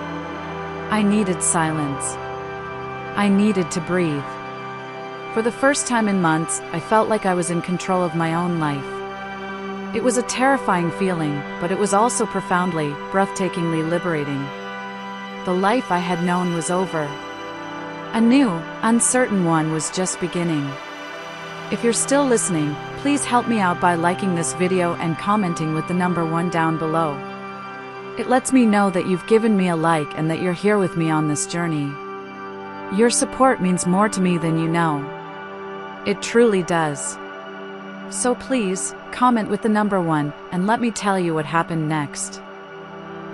I needed silence. I needed to breathe. For the first time in months, I felt like I was in control of my own life. It was a terrifying feeling, but it was also profoundly, breathtakingly liberating. The life I had known was over. A new, uncertain one was just beginning. If you're still listening, please help me out by liking this video and commenting with the number 1 down below. It lets me know that you've given me a like and that you're here with me on this journey. Your support means more to me than you know. It truly does. So please, comment with the number 1, and let me tell you what happened next.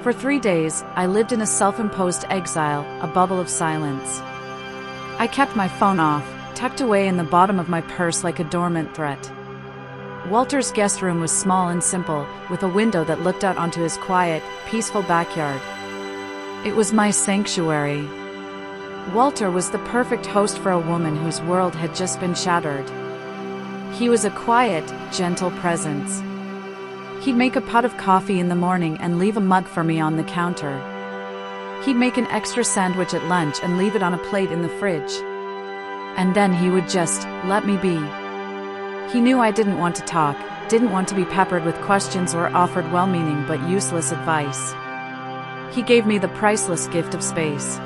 For 3 days, I lived in a self-imposed exile, a bubble of silence. I kept my phone off, tucked away in the bottom of my purse like a dormant threat. Walter's guest room was small and simple, with a window that looked out onto his quiet, peaceful backyard. It was my sanctuary. Walter was the perfect host for a woman whose world had just been shattered. He was a quiet, gentle presence. He'd make a pot of coffee in the morning and leave a mug for me on the counter. He'd make an extra sandwich at lunch and leave it on a plate in the fridge. And then he would just let me be. He knew I didn't want to talk, didn't want to be peppered with questions or offered well-meaning but useless advice. He gave me the priceless gift of space.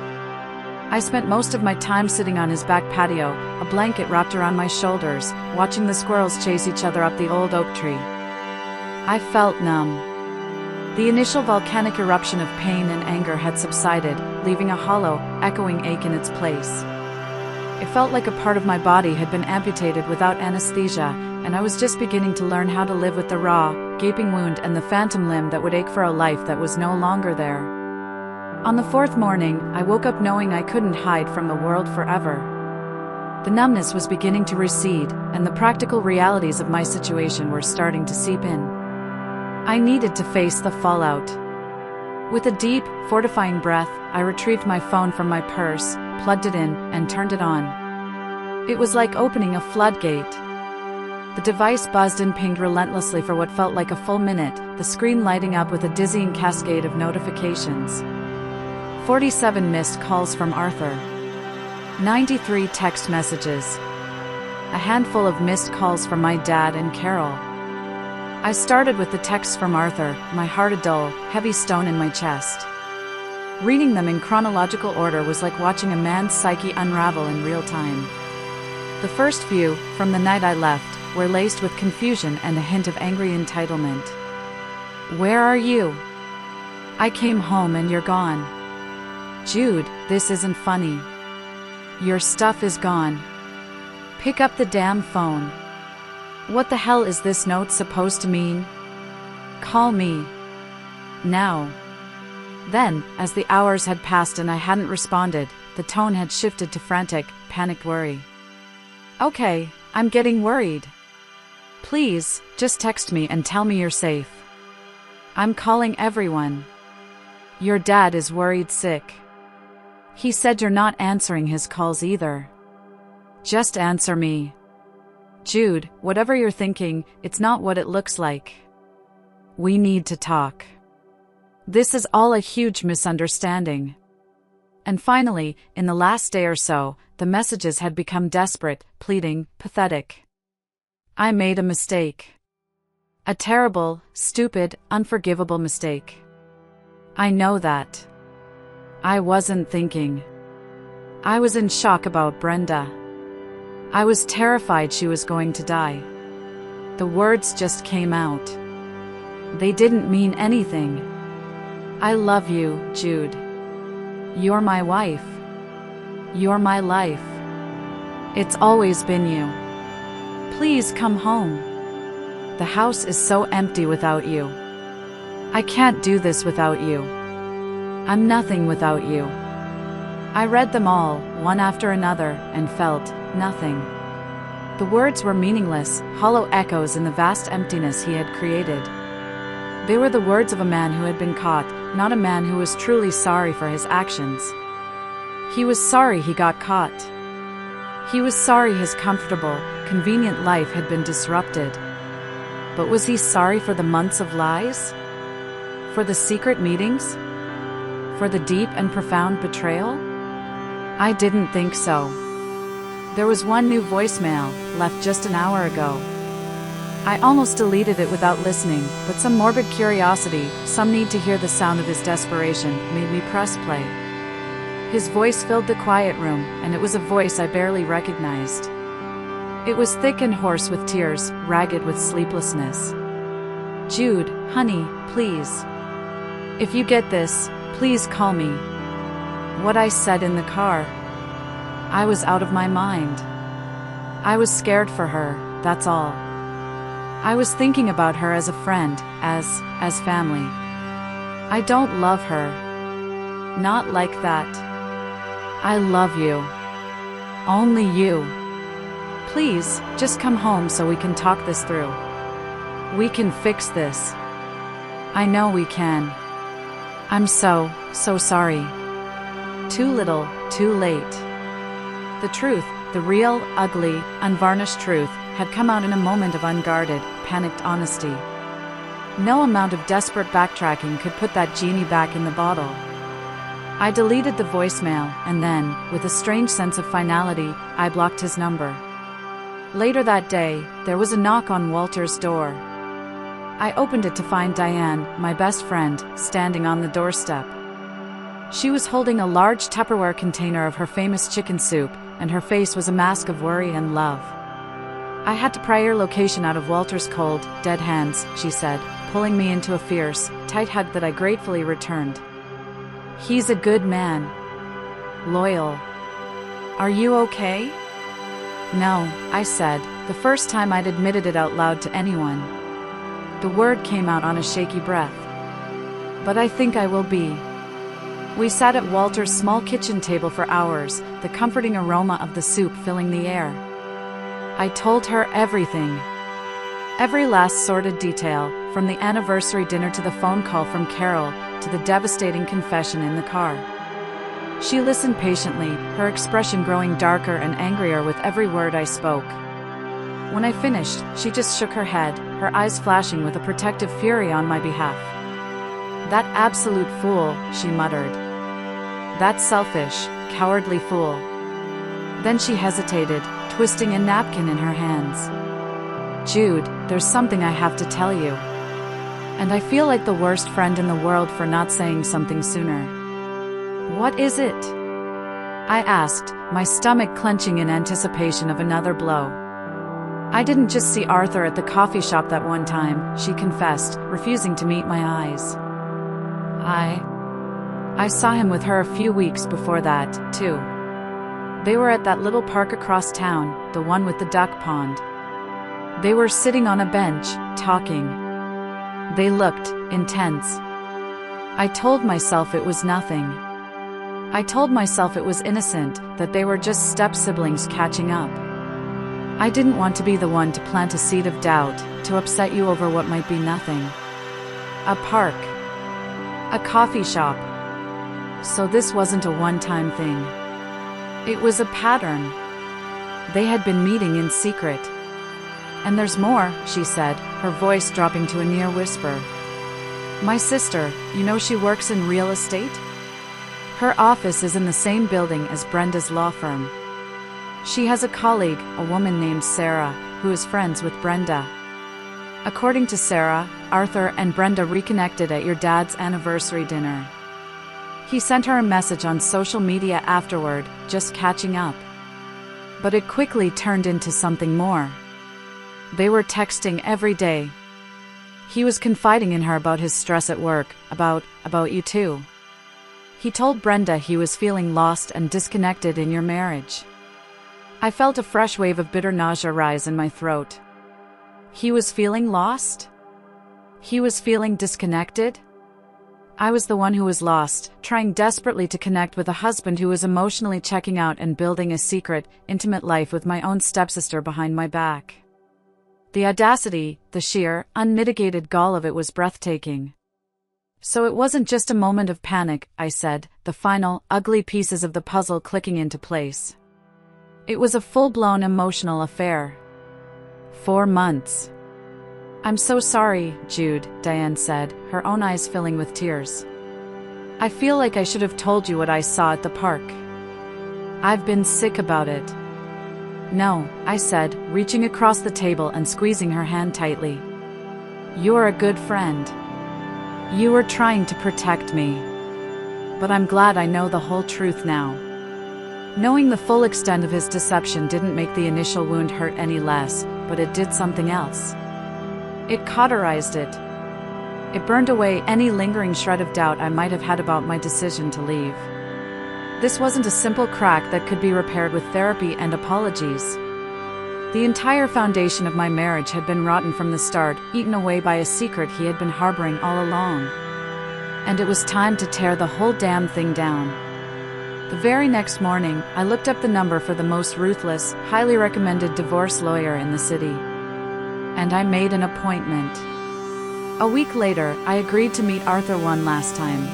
I spent most of my time sitting on his back patio, a blanket wrapped around my shoulders, watching the squirrels chase each other up the old oak tree. I felt numb. The initial volcanic eruption of pain and anger had subsided, leaving a hollow, echoing ache in its place. It felt like a part of my body had been amputated without anesthesia, and I was just beginning to learn how to live with the raw, gaping wound and the phantom limb that would ache for a life that was no longer there. On the fourth morning, I woke up knowing I couldn't hide from the world forever. The numbness was beginning to recede, and the practical realities of my situation were starting to seep in. I needed to face the fallout. With a deep, fortifying breath, I retrieved my phone from my purse, plugged it in, and turned it on. It was like opening a floodgate. The device buzzed and pinged relentlessly for what felt like a full minute, the screen lighting up with a dizzying cascade of notifications. 47 missed calls from Arthur. 93 text messages. A handful of missed calls from my dad and Carol. I started with the texts from Arthur, my heart a dull, heavy stone in my chest. Reading them in chronological order was like watching a man's psyche unravel in real time. The first few, from the night I left, were laced with confusion and a hint of angry entitlement. Where are you? I came home and you're gone. Jude, this isn't funny. Your stuff is gone. Pick up the damn phone. What the hell is this note supposed to mean? Call me. Now. Then, as the hours had passed and I hadn't responded, the tone had shifted to frantic, panicked worry. Okay, I'm getting worried. Please, just text me and tell me you're safe. I'm calling everyone. Your dad is worried sick. He said you're not answering his calls either. Just answer me. Jude, whatever you're thinking, it's not what it looks like. We need to talk. This is all a huge misunderstanding. And finally, in the last day or so, the messages had become desperate, pleading, pathetic. I made a mistake. A terrible, stupid, unforgivable mistake. I know that. I wasn't thinking. I was in shock about Brenda. I was terrified she was going to die. The words just came out. They didn't mean anything. I love you, Jude. You're my wife. You're my life. It's always been you. Please come home. The house is so empty without you. I can't do this without you. I'm nothing without you. I read them all, one after another, and felt nothing. The words were meaningless, hollow echoes in the vast emptiness he had created. They were the words of a man who had been caught, not a man who was truly sorry for his actions. He was sorry he got caught. He was sorry his comfortable, convenient life had been disrupted. But was he sorry for the months of lies? For the secret meetings? For the deep and profound betrayal? I didn't think so. There was one new voicemail, left just an hour ago. I almost deleted it without listening, but some morbid curiosity, some need to hear the sound of his desperation, made me press play. His voice filled the quiet room, and it was a voice I barely recognized. It was thick and hoarse with tears, ragged with sleeplessness. Jude, honey, please. If you get this, please call me. What I said in the car. I was out of my mind. I was scared for her, that's all. I was thinking about her as a friend, as family. I don't love her. Not like that. I love you. Only you. Please, just come home so we can talk this through. We can fix this. I know we can. I'm so sorry. Too little, too late. The truth, the real, ugly, unvarnished truth, had come out in a moment of unguarded, panicked honesty. No amount of desperate backtracking could put that genie back in the bottle. I deleted the voicemail, and then, with a strange sense of finality, I blocked his number. Later that day, there was a knock on Walter's door. I opened it to find Diane, my best friend, standing on the doorstep. She was holding a large Tupperware container of her famous chicken soup, and her face was a mask of worry and love. I had to pry your location out of Walter's cold, dead hands, she said, pulling me into a fierce, tight hug that I gratefully returned. He's a good man. Loyal. Are you okay? No, I said, the first time I'd admitted it out loud to anyone. The word came out on a shaky breath. But I think I will be. We sat at Walter's small kitchen table for hours, the comforting aroma of the soup filling the air. I told her everything. Every last sordid detail, from the anniversary dinner to the phone call from Carol, to the devastating confession in the car. She listened patiently, her expression growing darker and angrier with every word I spoke. When I finished, she just shook her head, her eyes flashing with a protective fury on my behalf. "That absolute fool," she muttered. "That selfish, cowardly fool." Then she hesitated, twisting a napkin in her hands. "Jude, there's something I have to tell you. And I feel like the worst friend in the world for not saying something sooner." "What is it?" I asked, my stomach clenching in anticipation of another blow. "I didn't just see Arthur at the coffee shop that one time," she confessed, refusing to meet my eyes. I saw him with her a few weeks before that, too. They were at that little park across town, the one with the duck pond. They were sitting on a bench, talking. They looked intense. I told myself it was nothing. I told myself it was innocent, that they were just step-siblings catching up. I didn't want to be the one to plant a seed of doubt, to upset you over what might be nothing. A park. A coffee shop. So this wasn't a one-time thing. It was a pattern. They had been meeting in secret. "And there's more," she said, her voice dropping to a near whisper. "My sister, you know she works in real estate? Her office is in the same building as Brenda's law firm. She has a colleague, a woman named Sarah, who is friends with Brenda. According to Sarah, Arthur and Brenda reconnected at your dad's anniversary dinner. He sent her a message on social media afterward, just catching up. But it quickly turned into something more. They were texting every day. He was confiding in her about his stress at work, about you too. He told Brenda he was feeling lost and disconnected in your marriage." I felt a fresh wave of bitter nausea rise in my throat. He was feeling lost? He was feeling disconnected? I was the one who was lost, trying desperately to connect with a husband who was emotionally checking out and building a secret, intimate life with my own stepsister behind my back. The audacity, the sheer, unmitigated gall of it was breathtaking. "So it wasn't just a moment of panic," I said, the final, ugly pieces of the puzzle clicking into place. "It was a full-blown emotional affair. 4 months." "I'm so sorry, Jude," Diane said, her own eyes filling with tears. "I feel like I should have told you what I saw at the park. I've been sick about it." "No," I said, reaching across the table and squeezing her hand tightly. "You're a good friend. You were trying to protect me. But I'm glad I know the whole truth now." Knowing the full extent of his deception didn't make the initial wound hurt any less, but it did something else. It cauterized it. It burned away any lingering shred of doubt I might have had about my decision to leave. This wasn't a simple crack that could be repaired with therapy and apologies. The entire foundation of my marriage had been rotten from the start, eaten away by a secret he had been harboring all along. And it was time to tear the whole damn thing down. The very next morning, I looked up the number for the most ruthless, highly recommended divorce lawyer in the city. And I made an appointment. A week later, I agreed to meet Arthur one last time.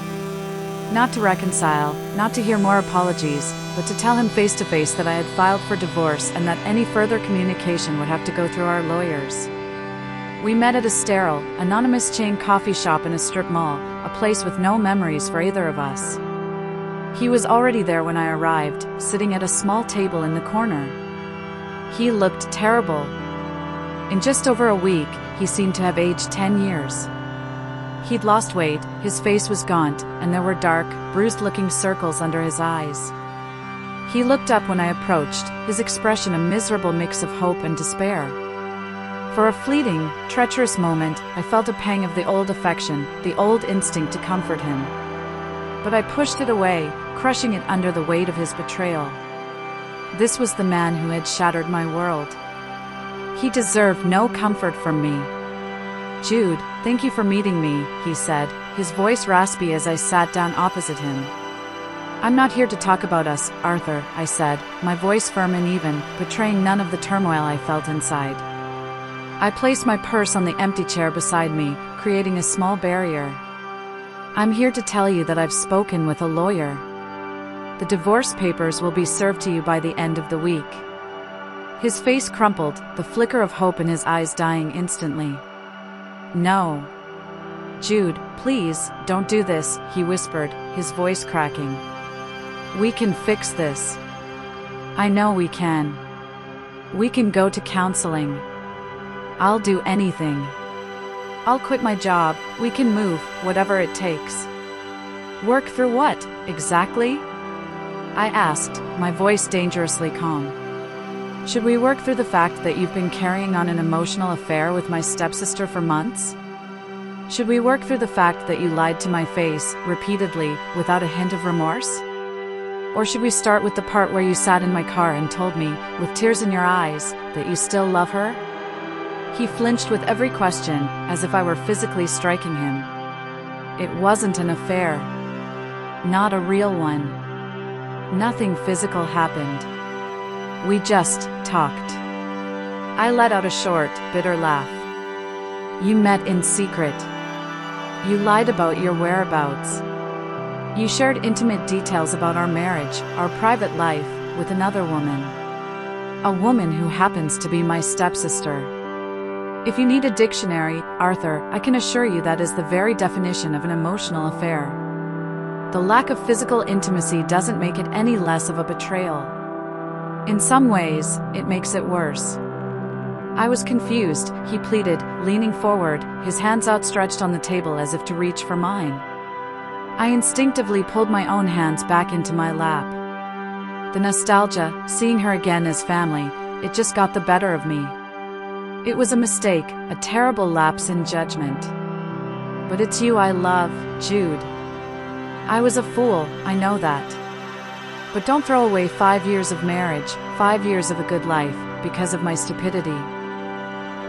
Not to reconcile, not to hear more apologies, but to tell him face to face that I had filed for divorce and that any further communication would have to go through our lawyers. We met at a sterile, anonymous chain coffee shop in a strip mall, a place with no memories for either of us. He was already there when I arrived, sitting at a small table in the corner. He looked terrible. In just over a week, he seemed to have aged 10 years. He'd lost weight, his face was gaunt, and there were dark, bruised-looking circles under his eyes. He looked up when I approached, his expression a miserable mix of hope and despair. For a fleeting, treacherous moment, I felt a pang of the old affection, the old instinct to comfort him. But I pushed it away, crushing it under the weight of his betrayal. This was the man who had shattered my world. He deserved no comfort from me. "Jude, thank you for meeting me," he said, his voice raspy as I sat down opposite him. "I'm not here to talk about us, Arthur," I said, my voice firm and even, betraying none of the turmoil I felt inside. I placed my purse on the empty chair beside me, creating a small barrier. "I'm here to tell you that I've spoken with a lawyer. The divorce papers will be served to you by the end of the week." His face crumpled, the flicker of hope in his eyes dying instantly. "No. Jude, please, don't do this," he whispered, his voice cracking. "We can fix this. I know we can. We can go to counseling. I'll do anything. I'll quit my job, we can move, whatever it takes." "Work through what, exactly?" I asked, my voice dangerously calm. "Should we work through the fact that you've been carrying on an emotional affair with my stepsister for months? Should we work through the fact that you lied to my face, repeatedly, without a hint of remorse? Or should we start with the part where you sat in my car and told me, with tears in your eyes, that you still love her?" He flinched with every question, as if I were physically striking him. "It wasn't an affair. Not a real one. Nothing physical happened. We just talked." I let out a short, bitter laugh. "You met in secret. You lied about your whereabouts. You shared intimate details about our marriage, our private life, with another woman. A woman who happens to be my stepsister. If you need a dictionary, Arthur, I can assure you that is the very definition of an emotional affair. The lack of physical intimacy doesn't make it any less of a betrayal. In some ways, it makes it worse." I was confused, he pleaded, leaning forward, his hands outstretched on the table as if to reach for mine. I instinctively pulled my own hands back into my lap. The nostalgia, seeing her again as family, it just got the better of me. It was a mistake, a terrible lapse in judgment. "But it's you I love, Jude. I was a fool, I know that. But don't throw away 5 years of marriage, 5 years of a good life, because of my stupidity."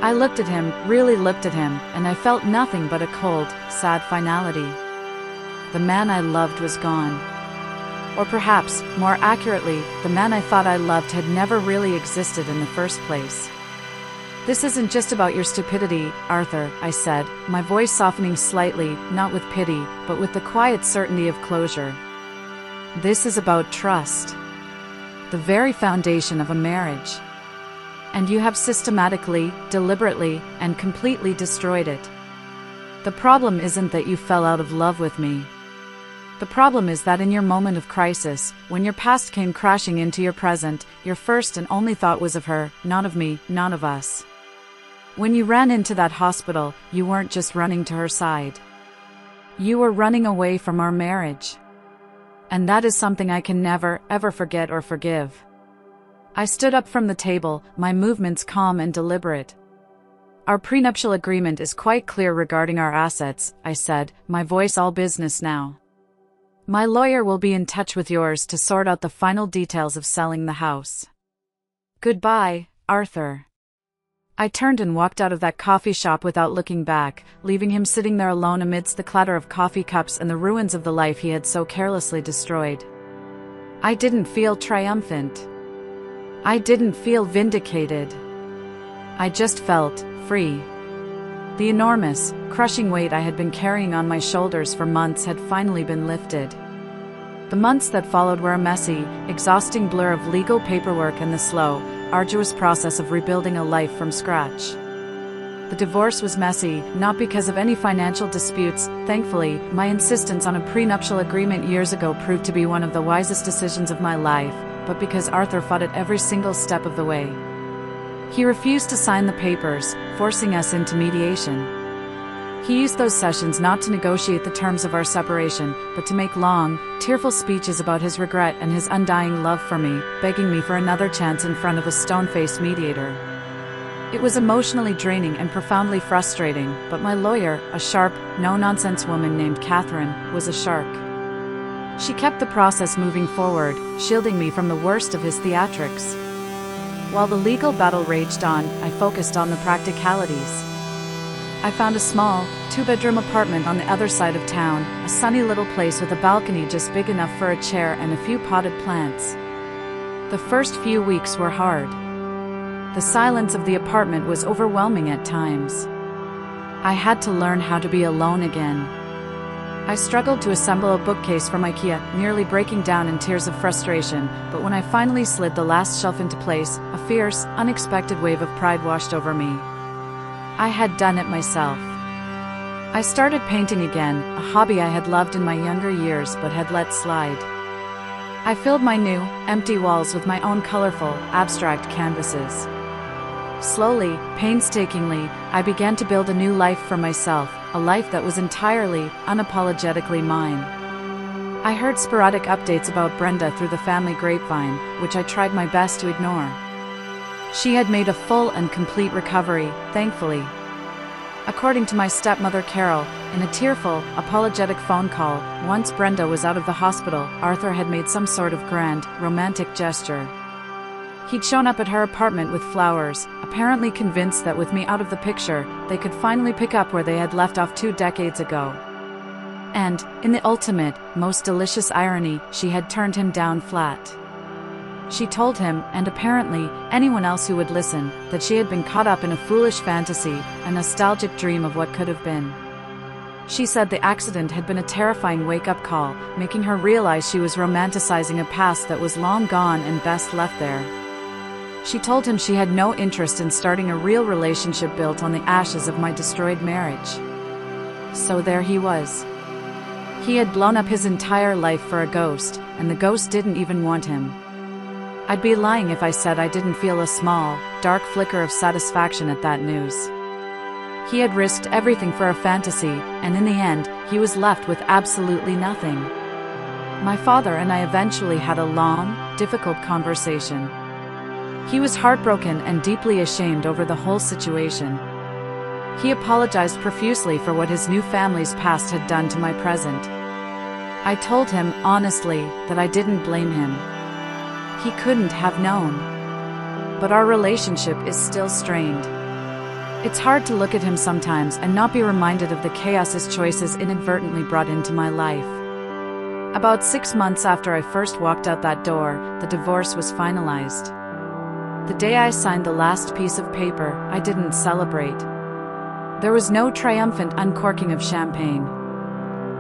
I looked at him, really looked at him, and I felt nothing but a cold, sad finality. The man I loved was gone. Or perhaps, more accurately, the man I thought I loved had never really existed in the first place. "This isn't just about your stupidity, Arthur," I said, my voice softening slightly, not with pity, but with the quiet certainty of closure. "This is about trust. The very foundation of a marriage. And you have systematically, deliberately, and completely destroyed it. The problem isn't that you fell out of love with me. The problem is that in your moment of crisis, when your past came crashing into your present, your first and only thought was of her, not of me, not of us. When you ran into that hospital, you weren't just running to her side. You were running away from our marriage. And that is something I can never, ever forget or forgive." I stood up from the table, my movements calm and deliberate. "Our prenuptial agreement is quite clear regarding our assets," I said, my voice all business now. "My lawyer will be in touch with yours to sort out the final details of selling the house. Goodbye, Arthur." I turned and walked out of that coffee shop without looking back, leaving him sitting there alone amidst the clatter of coffee cups and the ruins of the life he had so carelessly destroyed. I didn't feel triumphant. I didn't feel vindicated. I just felt free. The enormous, crushing weight I had been carrying on my shoulders for months had finally been lifted. The months that followed were a messy, exhausting blur of legal paperwork and the slow, arduous process of rebuilding a life from scratch. The divorce was messy, not because of any financial disputes. Thankfully, my insistence on a prenuptial agreement years ago proved to be one of the wisest decisions of my life, but because Arthur fought it every single step of the way. He refused to sign the papers, forcing us into mediation. He used those sessions not to negotiate the terms of our separation, but to make long, tearful speeches about his regret and his undying love for me, begging me for another chance in front of a stone-faced mediator. It was emotionally draining and profoundly frustrating, but my lawyer, a sharp, no-nonsense woman named Catherine, was a shark. She kept the process moving forward, shielding me from the worst of his theatrics. While the legal battle raged on, I focused on the practicalities. I found a small, two-bedroom apartment on the other side of town, a sunny little place with a balcony just big enough for a chair and a few potted plants. The first few weeks were hard. The silence of the apartment was overwhelming at times. I had to learn how to be alone again. I struggled to assemble a bookcase from IKEA, nearly breaking down in tears of frustration, but when I finally slid the last shelf into place, a fierce, unexpected wave of pride washed over me. I had done it myself. I started painting again, a hobby I had loved in my younger years but had let slide. I filled my new, empty walls with my own colorful, abstract canvases. Slowly, painstakingly, I began to build a new life for myself, a life that was entirely, unapologetically mine. I heard sporadic updates about Brenda through the family grapevine, which I tried my best to ignore. She had made a full and complete recovery, thankfully. According to my stepmother Carol, in a tearful, apologetic phone call, once Brenda was out of the hospital, Arthur had made some sort of grand, romantic gesture. He'd shown up at her apartment with flowers, apparently convinced that with me out of the picture, they could finally pick up where they had left off 2 decades ago. And, in the ultimate, most delicious irony, she had turned him down flat. She told him, and apparently anyone else who would listen, that she had been caught up in a foolish fantasy, a nostalgic dream of what could have been. She said the accident had been a terrifying wake-up call, making her realize she was romanticizing a past that was long gone and best left there. She told him she had no interest in starting a real relationship built on the ashes of my destroyed marriage. So there he was. He had blown up his entire life for a ghost, and the ghost didn't even want him. I'd be lying if I said I didn't feel a small, dark flicker of satisfaction at that news. He had risked everything for a fantasy, and in the end, he was left with absolutely nothing. My father and I eventually had a long, difficult conversation. He was heartbroken and deeply ashamed over the whole situation. He apologized profusely for what his new family's past had done to my present. I told him, honestly, that I didn't blame him. He couldn't have known. But our relationship is still strained. It's hard to look at him sometimes and not be reminded of the chaos his choices inadvertently brought into my life. About 6 months after I first walked out that door, the divorce was finalized. The day I signed the last piece of paper, I didn't celebrate. There was no triumphant uncorking of champagne.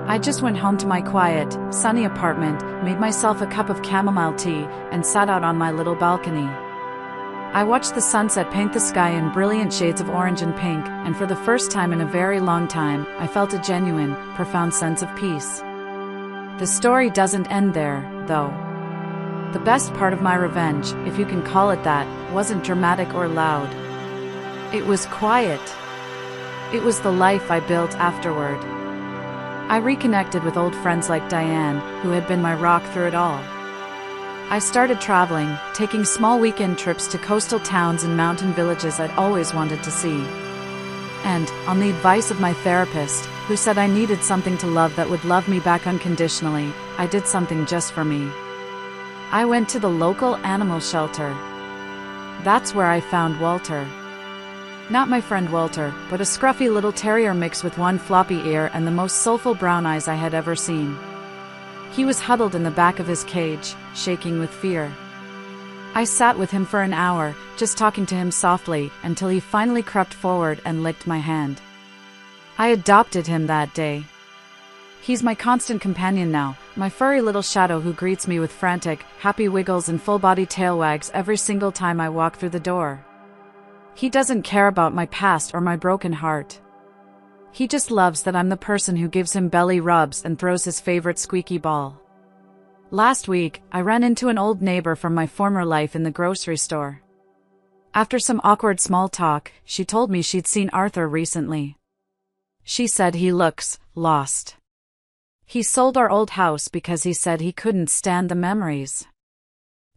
I just went home to my quiet, sunny apartment, made myself a cup of chamomile tea, and sat out on my little balcony. I watched the sunset paint the sky in brilliant shades of orange and pink, and for the first time in a very long time, I felt a genuine, profound sense of peace. The story doesn't end there, though. The best part of my revenge, if you can call it that, wasn't dramatic or loud. It was quiet. It was the life I built afterward. I reconnected with old friends like Diane, who had been my rock through it all. I started traveling, taking small weekend trips to coastal towns and mountain villages I'd always wanted to see. And, on the advice of my therapist, who said I needed something to love that would love me back unconditionally, I did something just for me. I went to the local animal shelter. That's where I found Walter. Not my friend Walter, but a scruffy little terrier mix with one floppy ear and the most soulful brown eyes I had ever seen. He was huddled in the back of his cage, shaking with fear. I sat with him for an hour, just talking to him softly, until he finally crept forward and licked my hand. I adopted him that day. He's my constant companion now, my furry little shadow who greets me with frantic, happy wiggles and full-body tail wags every single time I walk through the door. He doesn't care about my past or my broken heart. He just loves that I'm the person who gives him belly rubs and throws his favorite squeaky ball. Last week, I ran into an old neighbor from my former life in the grocery store. After some awkward small talk, she told me she'd seen Arthur recently. She said he looks lost. He sold our old house because he said he couldn't stand the memories.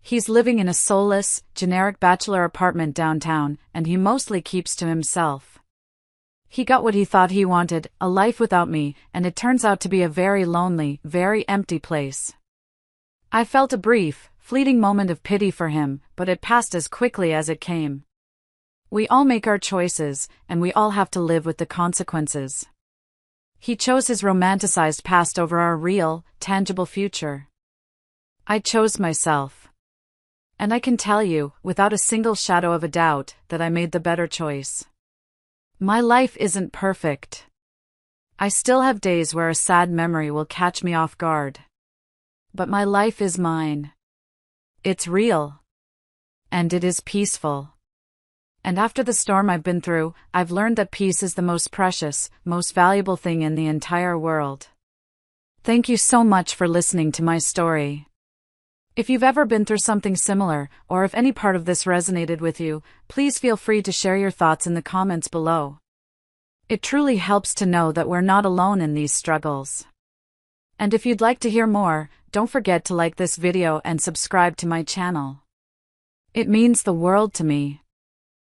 He's living in a soulless, generic bachelor apartment downtown, and he mostly keeps to himself. He got what he thought he wanted, a life without me, and it turns out to be a very lonely, very empty place. I felt a brief, fleeting moment of pity for him, but it passed as quickly as it came. We all make our choices, and we all have to live with the consequences. He chose his romanticized past over our real, tangible future. I chose myself. And I can tell you, without a single shadow of a doubt, that I made the better choice. My life isn't perfect. I still have days where a sad memory will catch me off guard. But my life is mine. It's real. And it is peaceful. And after the storm I've been through, I've learned that peace is the most precious, most valuable thing in the entire world. Thank you so much for listening to my story. If you've ever been through something similar, or if any part of this resonated with you, please feel free to share your thoughts in the comments below. It truly helps to know that we're not alone in these struggles. And if you'd like to hear more, don't forget to like this video and subscribe to my channel. It means the world to me.